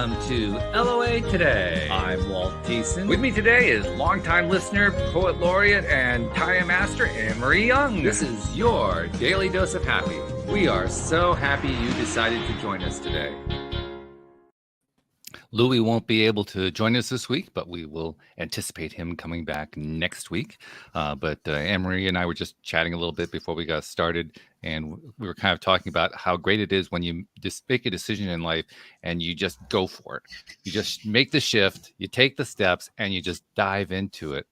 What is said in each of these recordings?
Welcome to LOA Today. I'm Walt Thiessen. With me today is longtime listener, poet laureate, and tie master Anne-Marie Young. This is your daily dose of happy. We are so happy you decided to join us today. Louis won't be able to join us this week, but we will anticipate him coming back next week. But Anne-Marie and I were just chatting a little bit before we got started, and we were kind of talking about how great it is when you just make a decision in life and you just go for it. You just make the shift, you take the steps, and you just dive into it.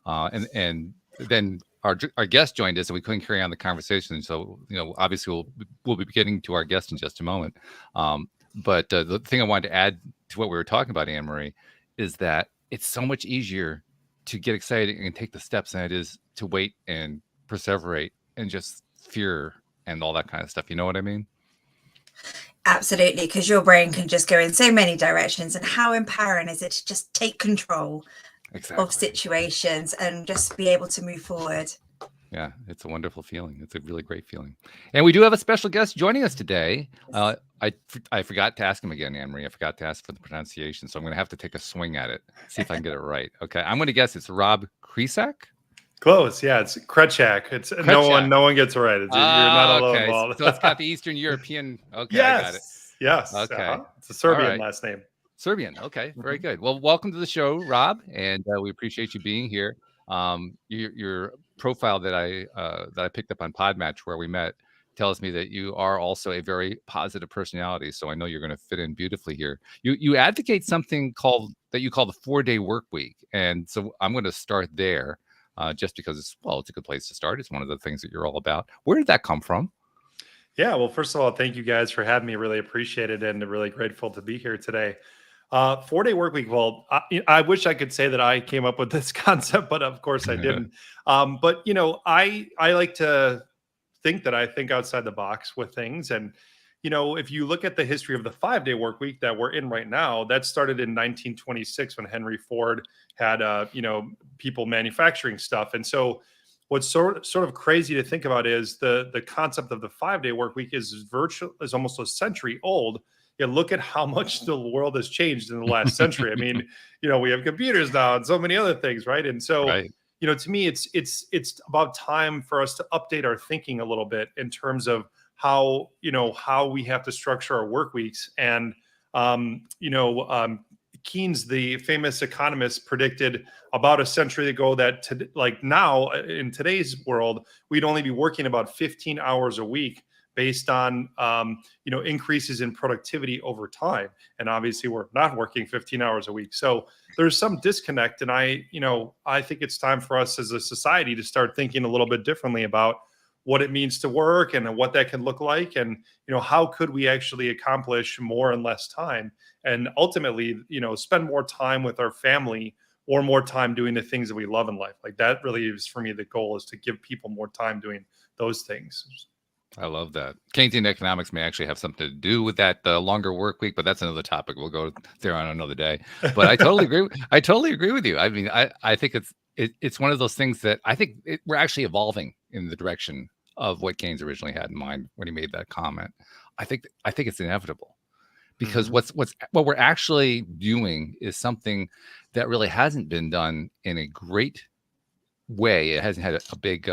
And then our guest joined us, and we couldn't carry on the conversation. So, obviously we'll be getting to our guest in just a moment. But the thing I wanted to add to what we were talking about, Anne-Marie, is that it's so much easier to get excited and take the steps than it is to wait and perseverate and just fear and all that kind of stuff. You know what I mean? Absolutely, because your brain can just go in so many directions. And how empowering is it to just take control of situations and just be able to move forward? Yeah, it's a wonderful feeling. It's a really great feeling. And we do have a special guest joining us today. I forgot to ask him again, Anne-Marie. I forgot to ask for the pronunciation, so I'm going to have to take a swing at it, see if I can get it right. Okay, I'm going to guess it's Rob Krecak? Close, yeah. It's Krecak. It's Krecak. No one gets it right. You're not alone, Walt. So it's got the Eastern European. Okay, yes, I got it. Yes. Okay, It's a Serbian last name. Serbian. Okay, very good. Well, welcome to the show, Rob, and we appreciate you being here. Your profile that I picked up on Podmatch, where we met, tells me that you are also a very positive personality. So I know you're going to fit in beautifully here. You advocate something that you call the 4-day work week, and so I'm going to start there, just because it's a good place to start. It's one of the things that you're all about. Where did that come from? Yeah, well, first of all, thank you guys for having me. Really appreciate it, and really grateful to be here today. 4-day work week. Well, I wish I could say that I came up with this concept, but of course I didn't. But I like to think that I think outside the box with things. And, if you look at the history of the 5-day work week that we're in right now, that started in 1926 when Henry Ford had, people manufacturing stuff. And so what's sort of crazy to think about is the concept of the 5-day work week is almost a century old. Yeah, look at how much the world has changed in the last century. I mean, we have computers now and so many other things, right? And so, to me, it's about time for us to update our thinking a little bit in terms of how we have to structure our work weeks. And Keynes, the famous economist, predicted about a century ago that now in today's world, we'd only be working about 15 hours a week, based on increases in productivity over time. And obviously we're not working 15 hours a week. So there's some disconnect. And I think it's time for us as a society to start thinking a little bit differently about what it means to work and what that can look like. And, how could we actually accomplish more in less time? And ultimately, spend more time with our family or more time doing the things that we love in life. Like that really is, for me, the goal is to give people more time doing those things. I love that. Keynesian economics may actually have something to do with that longer work week, but that's another topic. We'll go there on another day. But I totally agree. I totally agree with you. I mean, I think it's one of those things that I think we're actually evolving in the direction of what Keynes originally had in mind when he made that comment. I think it's inevitable, because what we're actually doing is something that really hasn't been done in a great way. It hasn't had a big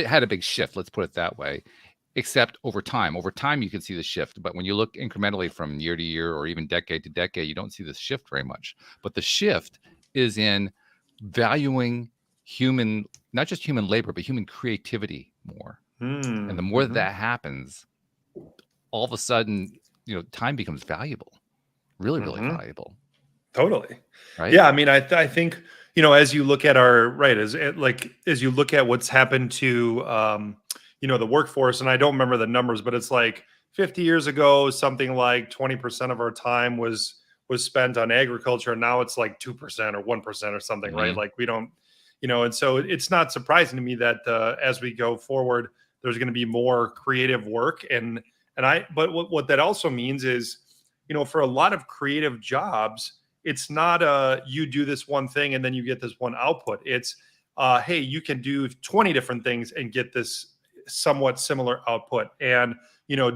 had a big shift. Let's put it that way. Except over time. Over time, you can see the shift. But when you look incrementally from year to year or even decade to decade, you don't see this shift very much. But the shift is in valuing not just human labor, but human creativity more. And the more that happens, all of a sudden, time becomes valuable. Really, really valuable. Totally. Right. Yeah. I mean, I think, as you look at as you look at what's happened to, the workforce, and I don't remember the numbers, but it's like 50 years ago, something like 20% of our time was spent on agriculture. And now it's like 2% or 1% or something, right? Like we don't, and so it's not surprising to me that as we go forward, there's going to be more creative work. But what that also means is, for a lot of creative jobs, it's not you do this one thing and then you get this one output. It's, hey, you can do 20 different things and get this somewhat similar output. And,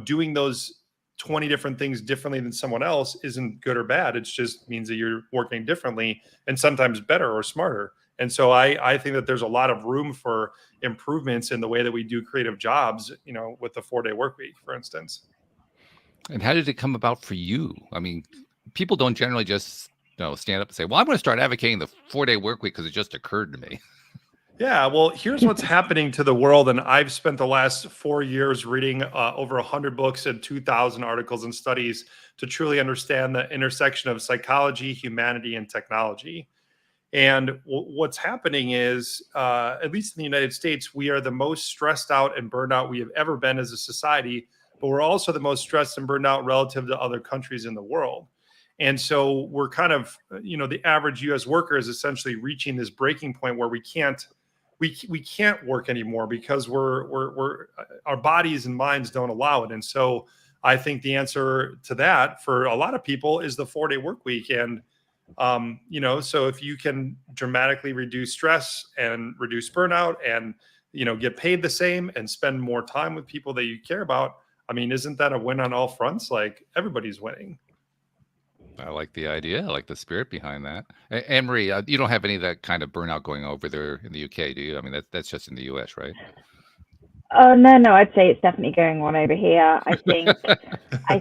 doing those 20 different things differently than someone else isn't good or bad. It just means that you're working differently and sometimes better or smarter. And so I think that there's a lot of room for improvements in the way that we do creative jobs, with the 4-day work week, for instance. And how did it come about for you? I mean, people don't generally just stand up and say, well, I'm going to start advocating the 4-day work week because it just occurred to me. Yeah, well, here's what's happening to the world. And I've spent the last 4 years reading over 100 books and 2,000 articles and studies to truly understand the intersection of psychology, humanity, and technology. And what's happening is, at least in the United States, we are the most stressed out and burned out we have ever been as a society, but we're also the most stressed and burned out relative to other countries in the world. And so we're kind of, the average US worker is essentially reaching this breaking point where we can't work anymore because we're our bodies and minds don't allow it. And so I think the answer to that for a lot of people is the 4-day work week. And so if you can dramatically reduce stress and reduce burnout and get paid the same and spend more time with people that you care about, I mean, isn't that a win on all fronts? Like, everybody's winning. I like the idea. I like the spirit behind that. Anne-Marie, you don't have any of that kind of burnout going over there in the UK, do you? I mean, that's just in the US, right? Oh, no, I'd say it's definitely going on over here. I think I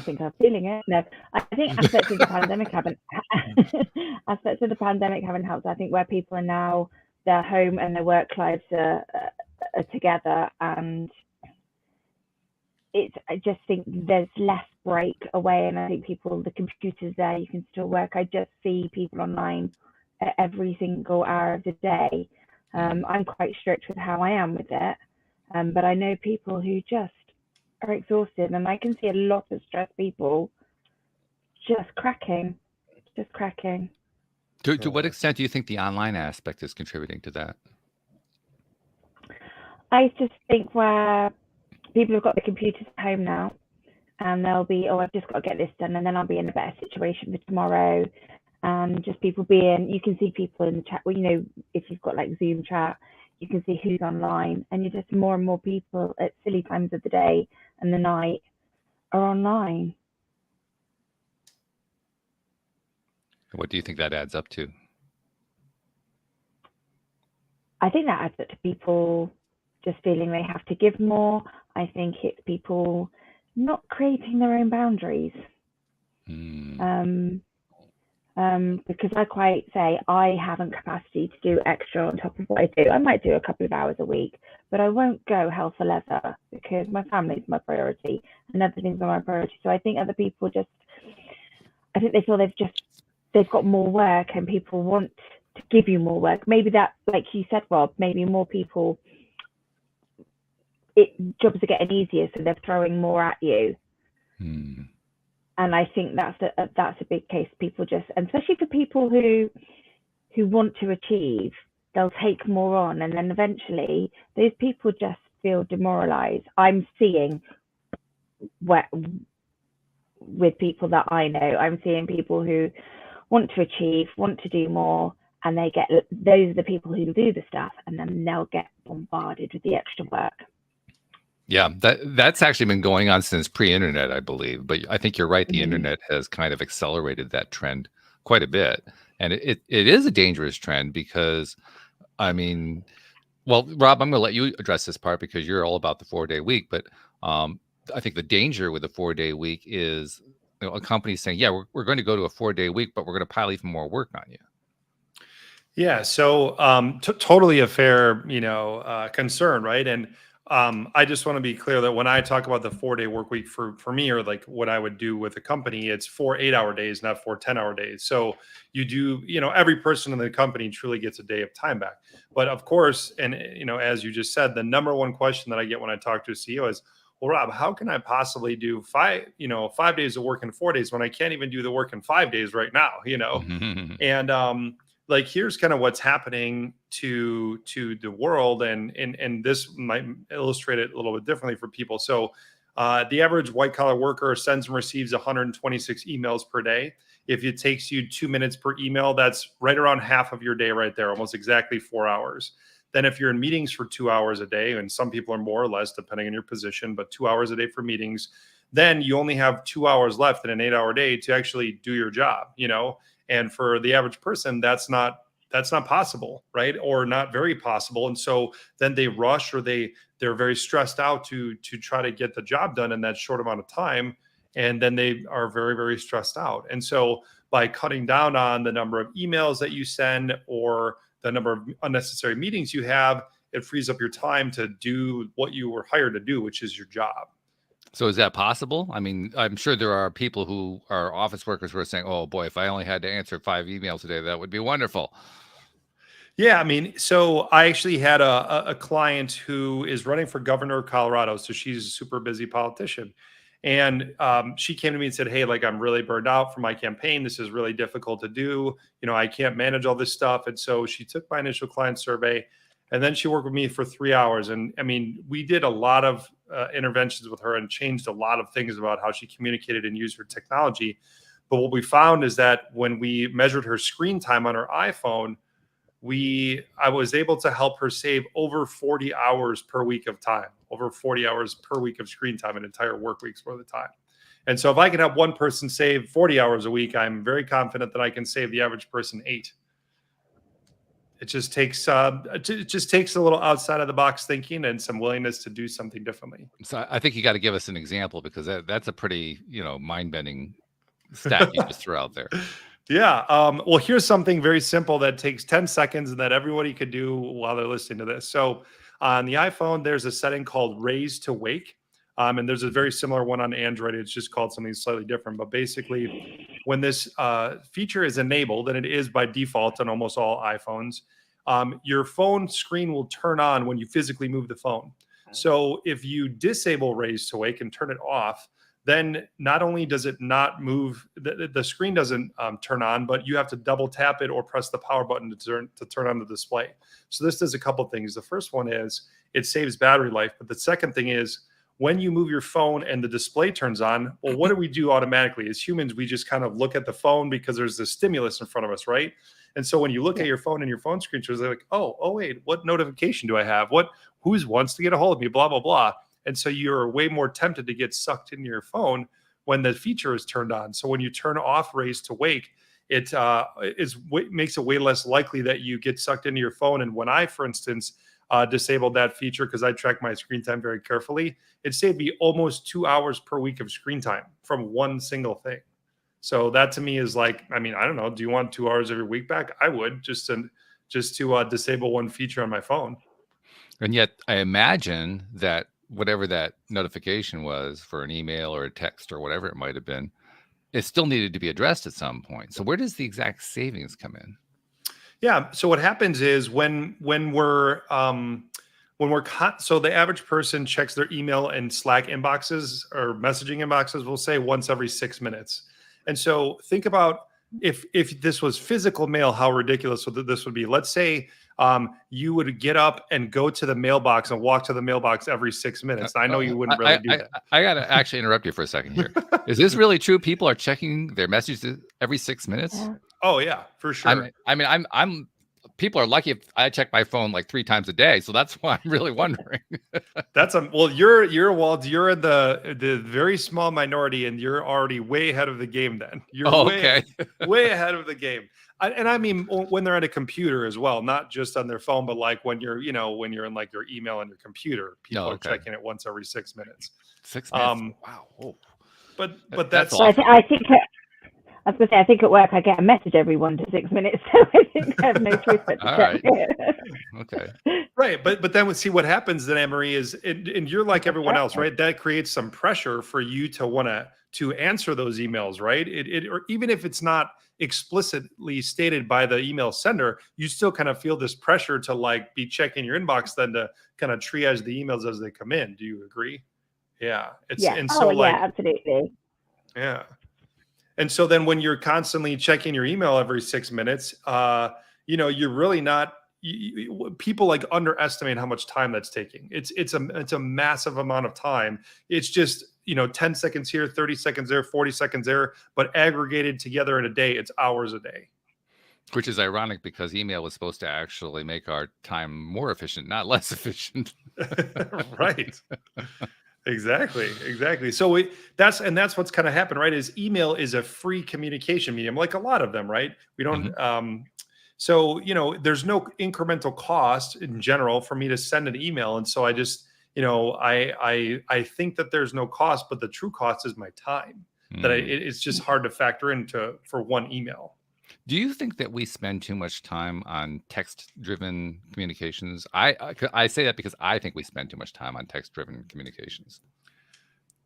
think I'm feeling it. No, I think aspects of the pandemic haven't helped. I think where people are now, their home and their work lives are together, and I just think there's less break away, and I think the computers there, you can still work. I just see people online every single hour of the day. I'm quite strict with how I am with it, but I know people who just are exhausted, and I can see a lot of stressed people just cracking. To what extent do you think the online aspect is contributing to that? I just think where people have got the computers at home now, and they'll be, I've just got to get this done, and then I'll be in a better situation for tomorrow. And just people you can see people in the chat. Well, if you've got like Zoom chat, you can see who's online, and you're just more and more people at silly times of the day and the night are online. What do you think that adds up to? I think that adds up to people just feeling they have to give more. I think it's people not creating their own boundaries. Because I quite say I haven't capacity to do extra on top of what I do. I might do a couple of hours a week, but I won't go hell for leather because my family's my priority and other things are my priority. So I think other people I think they feel they've got more work and people want to give you more work. Maybe that, like you said, Rob, maybe more people, jobs are getting easier, so they're throwing more at you. And I think that's a big case. People just, and especially for people who want to achieve, they'll take more on, and then eventually those people just feel demoralized. I'm seeing with people that I know, I'm seeing people who want to achieve, want to do more, and those are the people who do the stuff, and then they'll get bombarded with the extra work. Yeah, that's actually been going on since pre-internet, I believe. But I think you're right. The internet has kind of accelerated that trend quite a bit. And it is a dangerous trend because, I mean, well, Rob, I'm going to let you address this part because you're all about the 4-day week. But I think the danger with the 4-day week is a company saying, yeah, we're going to go to a 4-day week, but we're going to pile even more work on you. Yeah, so totally a fair, concern, right? And I just want to be clear that when I talk about the 4-day work week for me, or like what I would do with a company, it's 4 8-hour days, not 4 10-hour days. So you do, every person in the company truly gets a day of time back. But of course, and as you just said, the number one question that I get when I talk to a CEO is, well, Rob, how can I possibly do 5 days of work in 4 days when I can't even do the work in 5 days right now, And like, here's kind of what's happening to the world, and this might illustrate it a little bit differently for people. So the average white collar worker sends and receives 126 emails per day. If it takes you 2 minutes per email, that's right around half of your day right there, almost exactly 4 hours. Then if you're in meetings for 2 hours a day, and some people are more or less depending on your position, but 2 hours a day for meetings, then you only have 2 hours left in an 8-hour day to actually do your job, and for the average person, that's not possible, right? Or not very possible. And so then they rush, or they're very stressed out to try to get the job done in that short amount of time. And then they are very, very stressed out. And so by cutting down on the number of emails that you send or the number of unnecessary meetings you have, it frees up your time to do what you were hired to do, which is your job. So is that possible? I mean, I'm sure there are people who are office workers who are saying, oh boy, if I only had to answer 5 emails a day, that would be wonderful. Yeah, I mean, so I actually had a client who is running for governor of Colorado. So she's a super busy politician. And she came to me and said, hey, like, I'm really burned out from my campaign. This is really difficult to do. I can't manage all this stuff. And so she took my initial client survey, and then she worked with me for 3 hours. And I mean, we did a lot of interventions with her and changed a lot of things about how she communicated and used her technology. But what we found is that when we measured her screen time on her iPhone, I was able to help her save over 40 hours per week of time, over 40 hours per week of screen time, an entire work week's worth of time. And so if I can help one person save 40 hours a week, I'm very confident that I can save the average person 8. It just takes a little outside of the box thinking and some willingness to do something differently. So I think you got to give us an example, because that's a pretty, mind-bending stat you just threw out there. Yeah. Well, here's something very simple that takes 10 seconds and that everybody could do while they're listening to this. So on the iPhone, there's a setting called Raise to Wake. And there's a very similar one on Android. It's just called something slightly different. But basically, when this feature is enabled, and it is by default on almost all iPhones, your phone screen will turn on when you physically move the phone. So if you disable Raise to Wake and turn it off, then not only does it not move, the screen doesn't turn on, but you have to double tap it or press the power button to turn on the display. So this does a couple of things. The first one is it saves battery life. But the second thing is, when you move your phone and the display turns on, well, what do we do automatically? As humans, we just kind of look at the phone because there's this stimulus in front of us, right? And so when you look at your phone and your phone screen shows, they're like, oh, wait, what notification do I have? Who wants to get a hold of me? Blah, blah, blah. And so you're way more tempted to get sucked into your phone when the feature is turned on. So when you turn off Raise to Wake, it makes it way less likely that you get sucked into your phone. And when I, for instance, disabled that feature, because I track my screen time very carefully, it saved me almost 2 hours per week of screen time from one single thing. So that to me is like, I mean, I don't know. Do you want 2 hours every week back? I would, just to disable one feature on my phone. And yet I imagine that whatever that notification was for an email or a text or whatever it might have been, it still needed to be addressed at some point. So where does the exact savings come in? Yeah. So what happens is when we're so the average person checks their email and Slack inboxes or messaging inboxes, we'll say once every 6 minutes. And so think about if this was physical mail, how ridiculous this would be. Let's say you would get up and go to the mailbox and walk to the mailbox every 6 minutes. I know you wouldn't really do that. I got to actually interrupt you for a second here. Is this really true? People are checking their messages every 6 minutes? Yeah. Oh yeah, for sure. I'm people are lucky if I check my phone like 3 times a day. So that's why I'm really wondering. Well, you're in the very small minority, and you're already way ahead of the game. Then you're way ahead of the game. And I mean, when they're at a computer as well, not just on their phone, but like when you're in like your email on your computer, people are checking it once every 6 minutes. 6 minutes. Wow. Oh. But that's I think at work I get a message every 1 to 6 minutes, so I think I have no choice but to check it. Okay. Right, but then we see what happens then, Anne-Marie, is and you're like everyone else, right? That creates some pressure for you to want to answer those emails, right? Or even if it's not explicitly stated by the email sender, you still kind of feel this pressure to like be checking your inbox, then to kind of triage the emails as they come in. Do you agree? Yeah. Absolutely. Yeah. And so then when you're constantly checking your email every 6 minutes, you're really not, people like underestimate how much time that's taking. It's a massive amount of time. It's just, 10 seconds here, 30 seconds there, 40 seconds there, but aggregated together in a day, it's hours a day. Which is ironic because email was supposed to actually make our time more efficient, not less efficient. Right. Exactly. So that's what's kind of happened, right? Is email is a free communication medium, like a lot of them, right? We don't. So there's no incremental cost in general for me to send an email, and so I just, I think that there's no cost, but the true cost is my time. That it's just hard to factor into for one email. Do you think that we spend too much time on text-driven communications? I say that because I think we spend too much time on text-driven communications.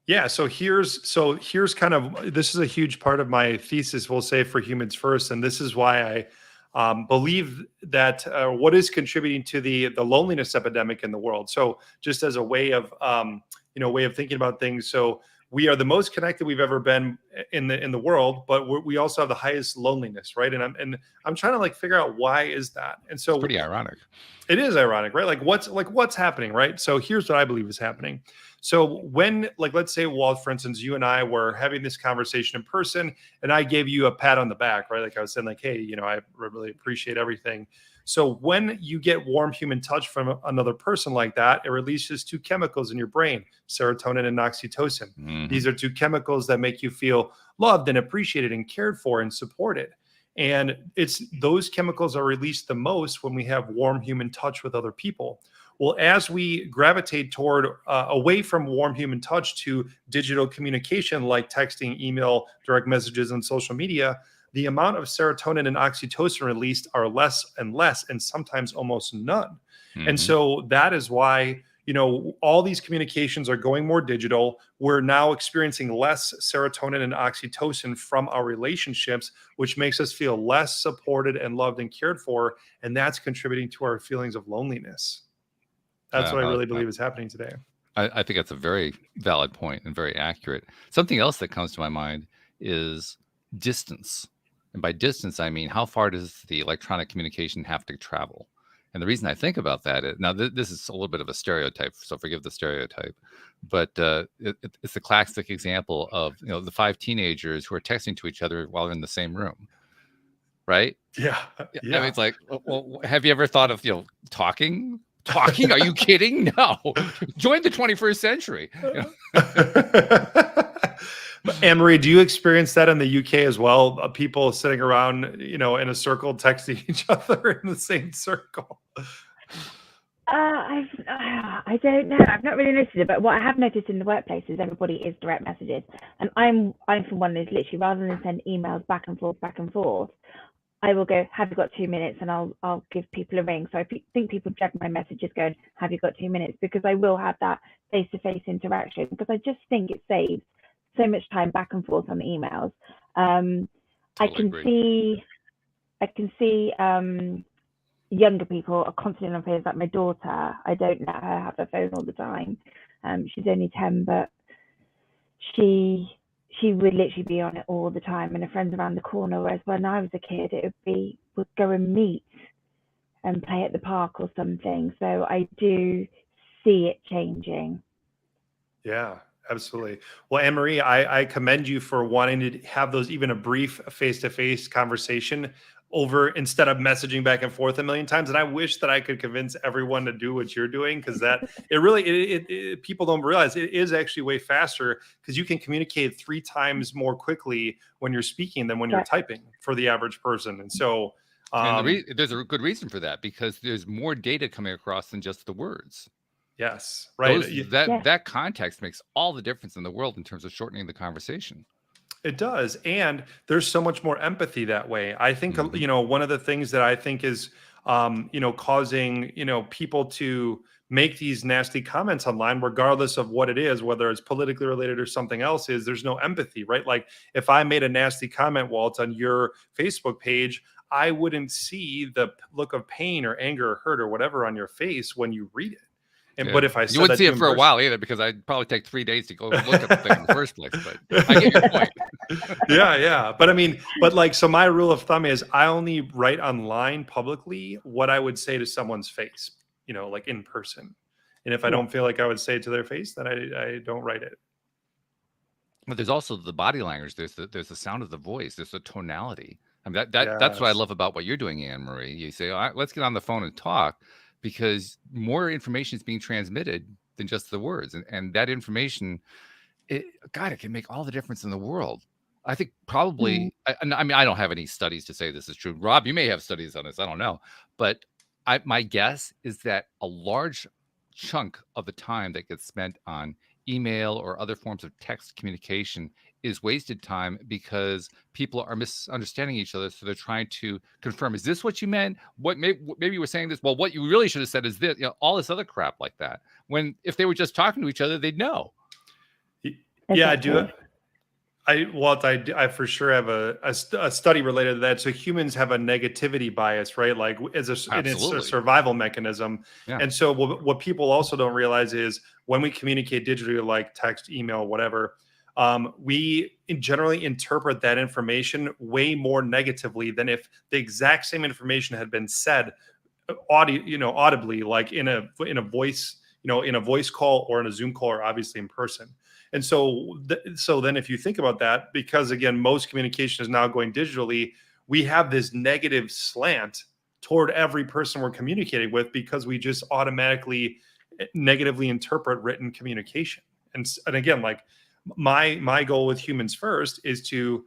Yeah. So here's kind of, this is a huge part of my thesis, we'll say, for Humans First, and this is why I believe that what is contributing to the loneliness epidemic in the world. So just as a way of way of thinking about things. So we are the most connected we've ever been in the world, but we also have the highest loneliness, right? And I'm trying to figure out why is that. And so it's pretty ironic. It is ironic, right? What's happening, right? So here's what I believe is happening. So when, let's say, Walt, for instance, you and I were having this conversation in person, and I gave you a pat on the back, right? Like I was saying, hey, I really appreciate everything. So when you get warm human touch from another person like that, it releases two chemicals in your brain, serotonin and oxytocin. Mm-hmm. These are two chemicals that make you feel loved and appreciated and cared for and supported. And it's those chemicals are released the most when we have warm human touch with other people. Well, as we gravitate toward away from warm human touch to digital communication like texting, email, direct messages, and social media, the amount of serotonin and oxytocin released are less and less, and sometimes almost none. Mm-hmm. And so that is why, all these communications are going more digital. We're now experiencing less serotonin and oxytocin from our relationships, which makes us feel less supported and loved and cared for. And that's contributing to our feelings of loneliness. That's what I really believe is happening today. I think that's a very valid point and very accurate. Something else that comes to my mind is distance. And by distance, I mean, how far does the electronic communication have to travel? And the reason I think about that is, now this is a little bit of a stereotype, so forgive the stereotype, but it's a classic example of, the 5 teenagers who are texting to each other while they're in the same room, right? Yeah. I mean, it's like, well, have you ever thought of, talking? Talking? Are you kidding? No. Join the 21st century. Anne-Marie, do you experience that in the UK as well? People sitting around, in a circle, texting each other in the same circle. I don't know. I've not really noticed it, but what I have noticed in the workplace is everybody is direct messages, and I'm from one that's literally, rather than send emails back and forth, I will go, have you got 2 minutes, and I'll give people a ring. So I think people check my messages going, have you got 2 minutes? Because I will have that face-to-face interaction, because I just think it saves so much time back and forth on the emails. I can see younger people are constantly on phones. Like my daughter, I don't let her have her phone all the time. She's only 10, but she would literally be on it all the time, and her friends around the corner. Whereas when I was a kid, would go and meet and play at the park or something. So I do see it changing. Yeah, absolutely. Well, Anne-Marie, I commend you for wanting to have those, even a brief face-to-face conversation over, instead of messaging back and forth a million times. And I wish that I could convince everyone to do what you're doing, because that people don't realize it is actually way faster, because you can communicate 3 times more quickly when you're speaking than when you're typing for the average person. And so and there's a good reason for that, because there's more data coming across than just the words. Yes, right. That context makes all the difference in the world in terms of shortening the conversation. It does. And there's so much more empathy that way. I think, one of the things that I think is, causing, people to make these nasty comments online, regardless of what it is, whether it's politically related or something else, is there's no empathy, right? Like if I made a nasty comment, Walt, on your Facebook page, I wouldn't see the look of pain or anger or hurt or whatever on your face when you read it. But if I said you wouldn't see it for a while either, because I'd probably take 3 days to go look at the thing in the first place. But I get your point. Yeah. But I mean, so my rule of thumb is I only write online publicly what I would say to someone's face, like in person. And if I don't feel like I would say it to their face, then I don't write it. But there's also the body language. There's the sound of the voice. There's the tonality. I mean, that's what I Yes. love about what you're doing, Anne Marie. You say, all right, let's get on the phone and talk, because more information is being transmitted than just the words. And that information, God, it can make all the difference in the world. I think probably, I mean, I don't have any studies to say this is true. Rob, you may have studies on this. I don't know. But my guess is that a large chunk of the time that gets spent on email or other forms of text communication is wasted time, because people are misunderstanding each other. So they're trying to confirm, is this what you meant? Maybe you were saying this. Well, what you really should have said is this, all this other crap like that. When if they were just talking to each other, they'd know. Yeah, I do. Walt, I for sure have a study related to that. So humans have a negativity bias, right? Like it's a survival mechanism. Yeah. And so what people also don't realize is when we communicate digitally, like text, email, whatever, we generally interpret that information way more negatively than if the exact same information had been said audibly, like in a voice, in a voice call or in a Zoom call, or obviously in person. And so then if you think about that, because again, most communication is now going digitally, we have this negative slant toward every person we're communicating with, because we just automatically negatively interpret written communication. And again, like my goal with Humans First is to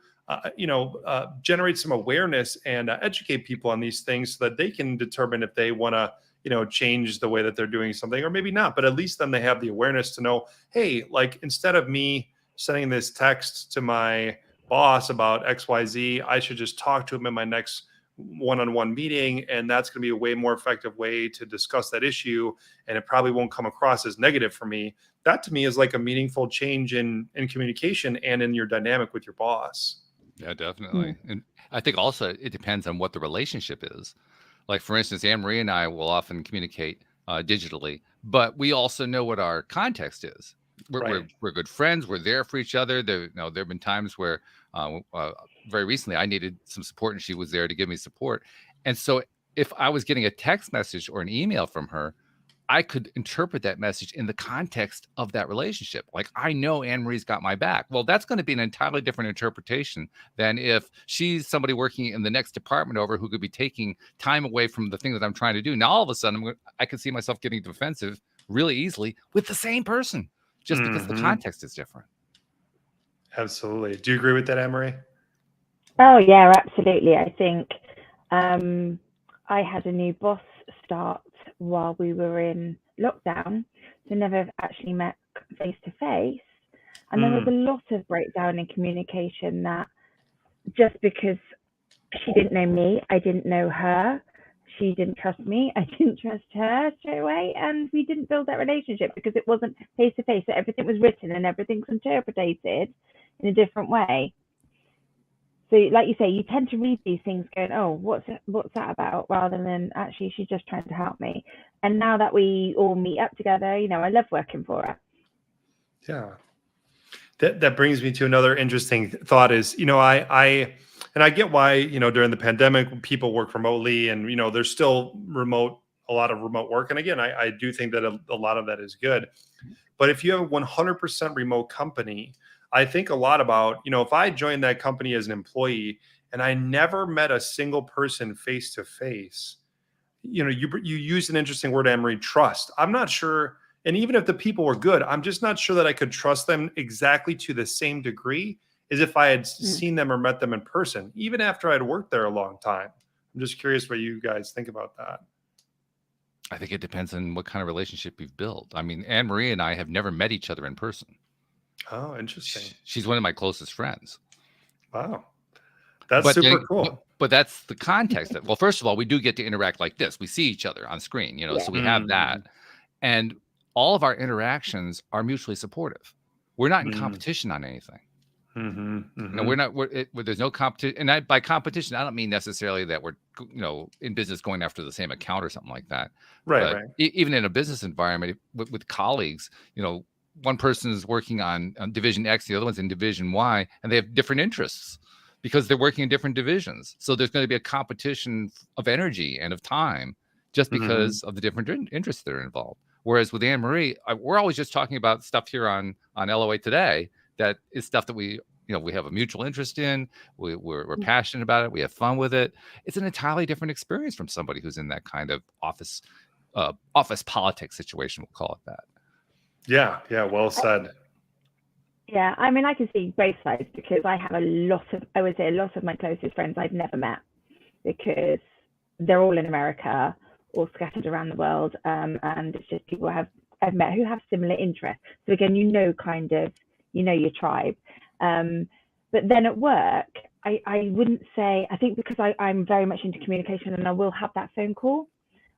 generate some awareness and educate people on these things so that they can determine if they want to change the way that they're doing something, or maybe not, but at least then they have the awareness to know, hey, like instead of me sending this text to my boss about XYZ, I should just talk to him in my next one-on-one meeting. And that's going to be a way more effective way to discuss that issue. And it probably won't come across as negative for me. That to me is like a meaningful change in communication and in your dynamic with your boss. Yeah, definitely. And I think also it depends on what the relationship is. Like, for instance, Anne Marie and I will often communicate digitally, but we also know what our context is. We're good friends. We're there for each other. There have been times where very recently I needed some support and she was there to give me support. And so if I was getting a text message or an email from her, I could interpret that message in the context of that relationship. Like, I know Anne Marie's got my back. Well, that's going to be an entirely different interpretation than if she's somebody working in the next department over who could be taking time away from the thing that I'm trying to do. Now, all of a sudden, I can see myself getting defensive really easily with the same person, just because the context is different. Absolutely. Do you agree with that, Anne Marie? Oh, yeah, absolutely. I think I had a new boss start while we were in lockdown, so never actually met face to face, and there was a lot of breakdown in communication, that just because she didn't know me, I didn't know her, she didn't trust me, I didn't trust her straight away, and we didn't build that relationship because it wasn't face to face. So everything was written and everything's interpreted in a different way. So like you say, you tend to read these things going, oh, what's that about? Rather than actually, she's just trying to help me. And now that we all meet up together, I love working for her. Yeah. That brings me to another interesting thought is, I get why, during the pandemic, people work remotely and, there's still a lot of remote work. And again, I do think that a lot of that is good. But if you have a 100% remote company, I think a lot about, if I joined that company as an employee and I never met a single person face to face, you used an interesting word, Anne Marie, trust. I'm not sure. And even if the people were good, I'm just not sure that I could trust them exactly to the same degree as if I had seen them or met them in person, even after I'd worked there a long time. I'm just curious what you guys think about that. I think it depends on what kind of relationship you've built. I mean, Anne Marie and I have never met each other in person. Oh, interesting. She's one of my closest friends. Wow. That's super cool. But that's the context. Well, first of all, we do get to interact like this. We see each other on screen, so we have that. And all of our interactions are mutually supportive. We're not in competition on anything. We're not. There's no competition. And by competition, I don't mean necessarily that we're, in business going after the same account or something like that. Right. But even in a business environment with colleagues, one person is working on division X, the other one's in division Y, and they have different interests because they're working in different divisions. So there's going to be a competition of energy and of time just because of the different interests that are involved. Whereas with Anne Marie, we're always just talking about stuff here on LOA Today that is stuff that we we have a mutual interest in, we're passionate about it, we have fun with it. It's an entirely different experience from somebody who's in that kind of office politics situation, we'll call it that. Yeah, well said. Yeah, I mean, I can see both sides, because I have a lot of my closest friends I've never met, because they're all in America or scattered around the world, and it's just people I've met who have similar interests. So again, kind of, your tribe. But then at work, I wouldn't say, I think because I'm very much into communication, and I will have that phone call.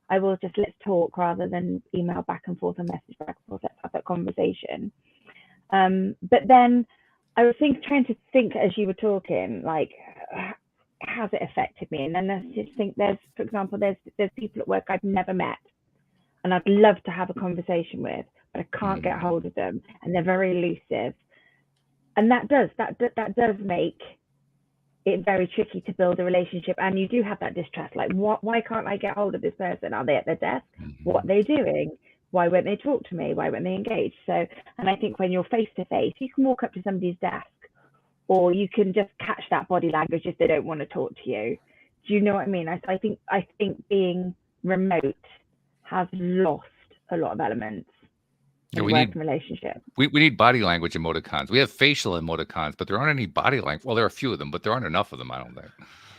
I will just, let's talk, rather than email back and forth and message back and forth. Let's have that conversation. But then I was trying to think as you were talking, like, has it affected me? And then I just think for example, there's people at work I've never met, and I'd love to have a conversation with, but I can't get hold of them, and they're very elusive. And that does make it very tricky to build a relationship, and you do have that distrust, like, why can't I get hold of this person? Are they at their desk? What are they doing? Why won't they talk to me? Why won't they engage? So, and I think when you're face to face, you can walk up to somebody's desk, or you can just catch that body language if they don't want to talk to you. Do you know what I mean? I think being remote has lost a lot of elements. We need relationship. We need body language emoticons. We have facial emoticons, but there aren't any body language. Well, there are a few of them, but there aren't enough of them, I don't think.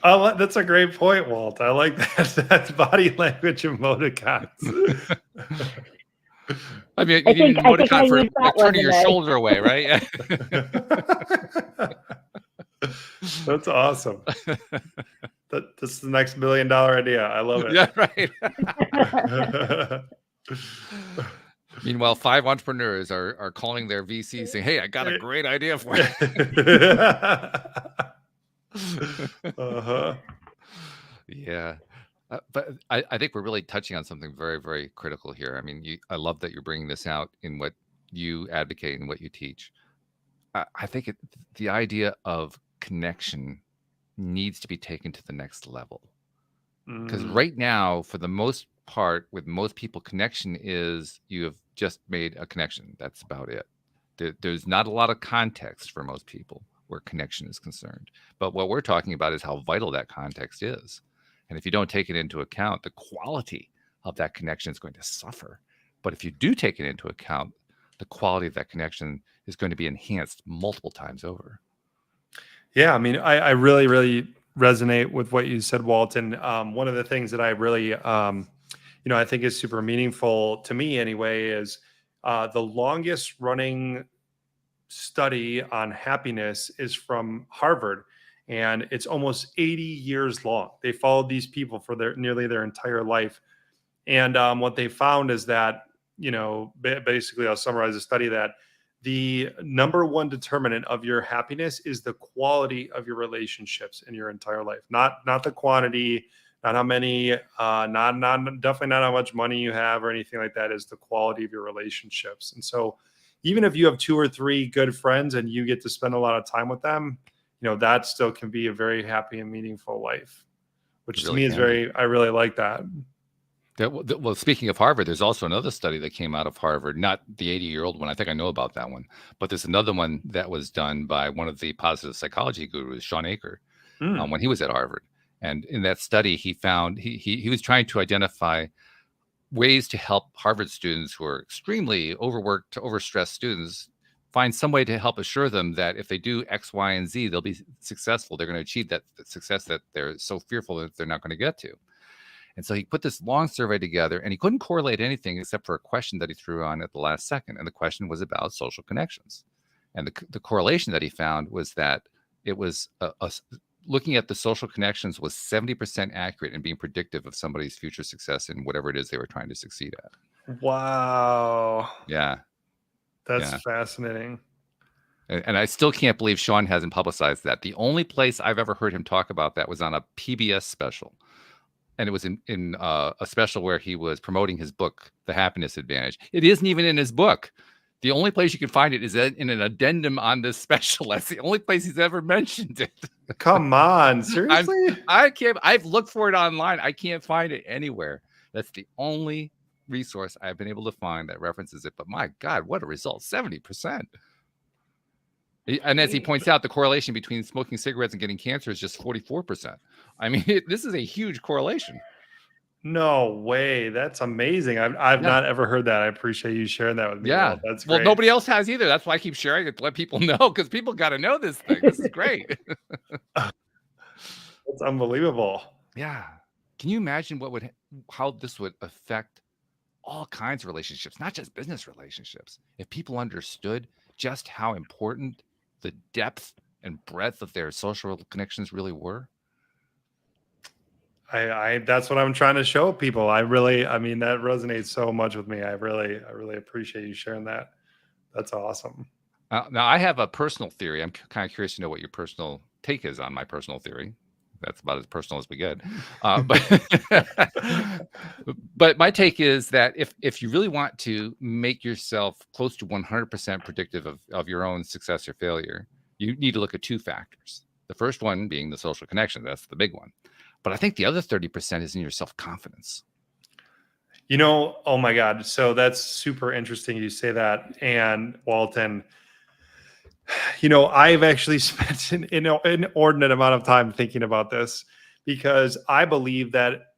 Oh, that's a great point, Walt. I like that. That's body language emoticons. I mean, you need an emoticon for like turning your shoulder away, right? That's awesome. This is the next $1 billion idea. I love it. Yeah, right. Meanwhile, 5 entrepreneurs are calling their VC saying, "Hey, I got a great idea for you." Yeah. But I think we're really touching on something very, very critical here. I mean, I love that you're bringing this out in what you advocate and what you teach. I think the idea of connection needs to be taken to the next level. Because right now, for the most part, with most people, connection is you have just made a connection. That's about it. There's not a lot of context for most people where connection is concerned. But what we're talking about is how vital that context is. And if you don't take it into account, the quality of that connection is going to suffer. But if you do take it into account, the quality of that connection is going to be enhanced multiple times over. Yeah, I mean, I really, really resonate with what you said, Walt. And one of the things that I really, I think is super meaningful to me anyway, is the longest running study on happiness is from Harvard. And it's almost 80 years long. They followed these people for nearly their entire life. And what they found is that, basically I'll summarize the study, that the number one determinant of your happiness is the quality of your relationships in your entire life. Not the quantity, not how many, definitely not how much money you have or anything like that, is the quality of your relationships. And so even if you have 2 or 3 good friends and you get to spend a lot of time with them, that still can be a very happy and meaningful life, which to me is I really like that. Well, speaking of Harvard, there's also another study that came out of Harvard, not the 80-year-old one. I think I know about that one, but there's another one that was done by one of the positive psychology gurus, Sean Aker, when he was at Harvard. And in that study, he found he was trying to identify ways to help Harvard students who are extremely overworked, overstressed students find some way to help assure them that if they do X, Y, and Z, they'll be successful. They're going to achieve that success that they're so fearful that they're not going to get to. And so he put this long survey together, and he couldn't correlate anything except for a question that he threw on at the last second. And the question was about social connections. And the correlation that he found was that it was looking at the social connections was 70% accurate in being predictive of somebody's future success in whatever it is they were trying to succeed at. Wow. Yeah. That's fascinating. And I still can't believe Sean hasn't publicized that. The only place I've ever heard him talk about that was on a PBS special. And it was in a special where he was promoting his book, The Happiness Advantage. It isn't even in his book. The only place you can find it is in an addendum on this special. That's the only place he's ever mentioned it. Come on, seriously? I've looked for it online. I can't find it anywhere. That's the only resource I've been able to find that references it. But my God, what a result. 70%. And as he points out, the correlation between smoking cigarettes and getting cancer is just 44%. I mean, this is a huge correlation. No way. That's amazing. I've not ever heard that. I appreciate you sharing that with me. Yeah. Well, that's great. Well, nobody else has either. That's why I keep sharing it to let people know, because people got to know this thing. This is great. That's unbelievable. Yeah. Can you imagine how this would affect all kinds of relationships, not just business relationships, if people understood just how important the depth and breadth of their social connections really were? That's what I'm trying to show people. I mean, that resonates so much with me. I really appreciate you sharing that. That's awesome. Now, I have a personal theory. I'm kind of curious to know what your personal take is on my personal theory. That's about as personal as we get. But my take is that if you really want to make yourself close to 100% predictive of your own success or failure, you need to look at two factors. The first one being the social connection. That's the big one. But I think the other 30% is in your self-confidence. Oh my God. So that's super interesting you say that. And Walton, I've actually spent an inordinate amount of time thinking about this, because I believe that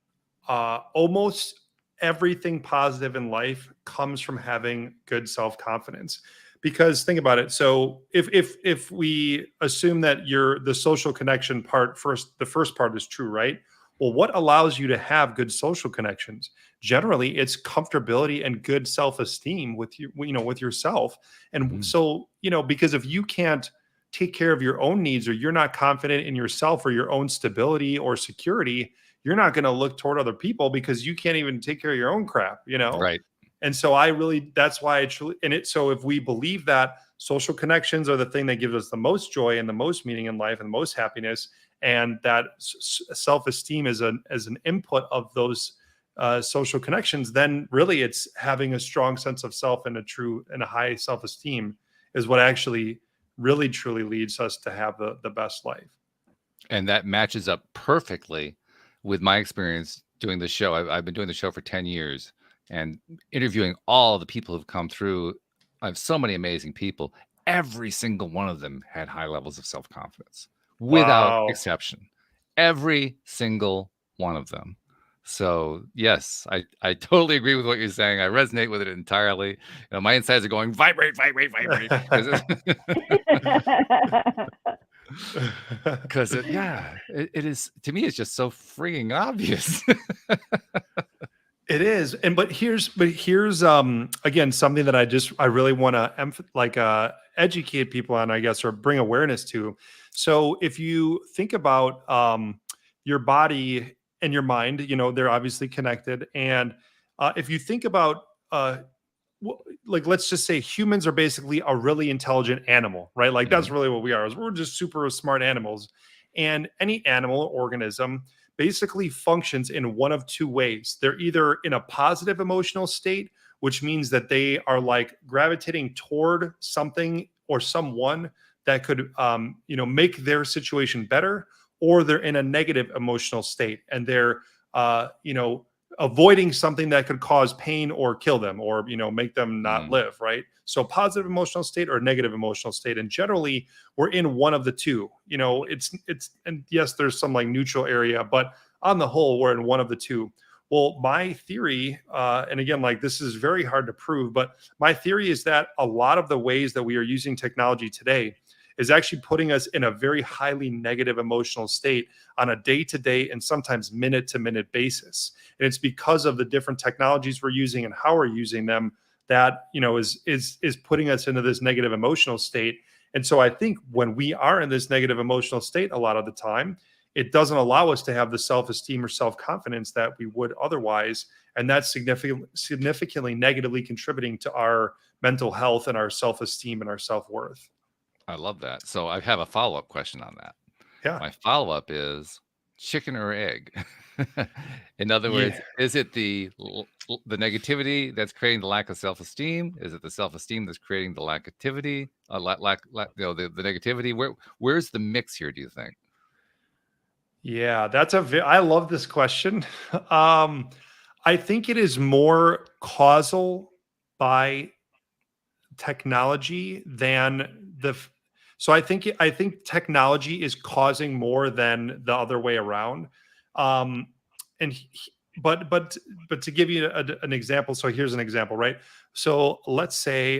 almost everything positive in life comes from having good self-confidence. Because think about it. So if we assume that the social connection part the first part is true, right? Well, what allows you to have good social connections? Generally, it's comfortability and good self-esteem with you, with yourself. And so, because if you can't take care of your own needs, or you're not confident in yourself or your own stability or security, you're not going to look toward other people, because you can't even take care of your own crap, Right. And so that's why so if we believe that social connections are the thing that gives us the most joy and the most meaning in life and the most happiness, and that self-esteem is an input of those social connections, then really it's having a strong sense of self and a high self-esteem is what actually really truly leads us to have the best life. And that matches up perfectly with my experience doing the show. I've been doing the show for 10 years and interviewing all the people who've come through. I have so many amazing people. Every single one of them had high levels of self-confidence, without exception. Every single one of them. So yes, I totally agree with what you're saying. I resonate with it entirely. My insides are going vibrate, vibrate, vibrate. Because it is, to me, it's just so freaking obvious. It is. But here's again, something that I really want to educate people on, I guess, or bring awareness to. So if you think about your body and your mind, they're obviously connected. And if you think about let's just say humans are basically a really intelligent animal, right? Like that's really what we are. Is we're just super smart animals. And any animal or organism basically functions in one of two ways. They're either in a positive emotional state, which means that they are like gravitating toward something or someone that could make their situation better, or they're in a negative emotional state and they're avoiding something that could cause pain or kill them, or make them not live, right? So positive emotional state or negative emotional state, and generally we're in one of the two. It's and yes, there's some like neutral area, but on the whole we're in one of the two. Well, my theory, and again, like this is very hard to prove, but my theory is that a lot of the ways that we are using technology today is actually putting us in a very highly negative emotional state on a day-to-day and sometimes minute-to-minute basis. And it's because of the different technologies we're using and how we're using them that is putting us into this negative emotional state. And so I think when we are in this negative emotional state a lot of the time, it doesn't allow us to have the self-esteem or self-confidence that we would otherwise. And that's significantly negatively contributing to our mental health and our self-esteem and our self-worth. I love that. So I have a follow-up question on that. Yeah. My follow-up is chicken or egg? In other words, is it the negativity that's creating the lack of self-esteem? Is it the self-esteem that's creating the lack activity? The negativity? Where's the mix here, do you think? Yeah, I love this question. I think it is more causal by technology than So I think technology is causing more than the other way around. And but to give you an example, so here's an example, right? So let's say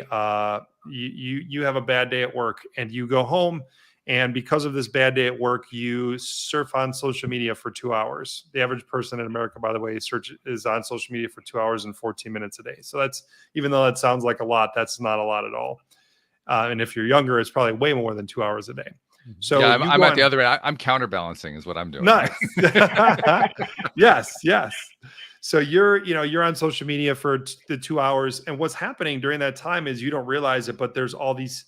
you have a bad day at work and you go home, and because of this bad day at work, you surf on social media for 2 hours. The average person in America, by the way, is on social media for 2 hours and 14 minutes a day. So that's, even though that sounds like a lot, that's not a lot at all. And if you're younger, it's probably way more than 2 hours a day. So yeah, I'm at the other end. I'm counterbalancing is what I'm doing. Nice. Yes. So you're on social media for the 2 hours, and what's happening during that time is you don't realize it, but there's all these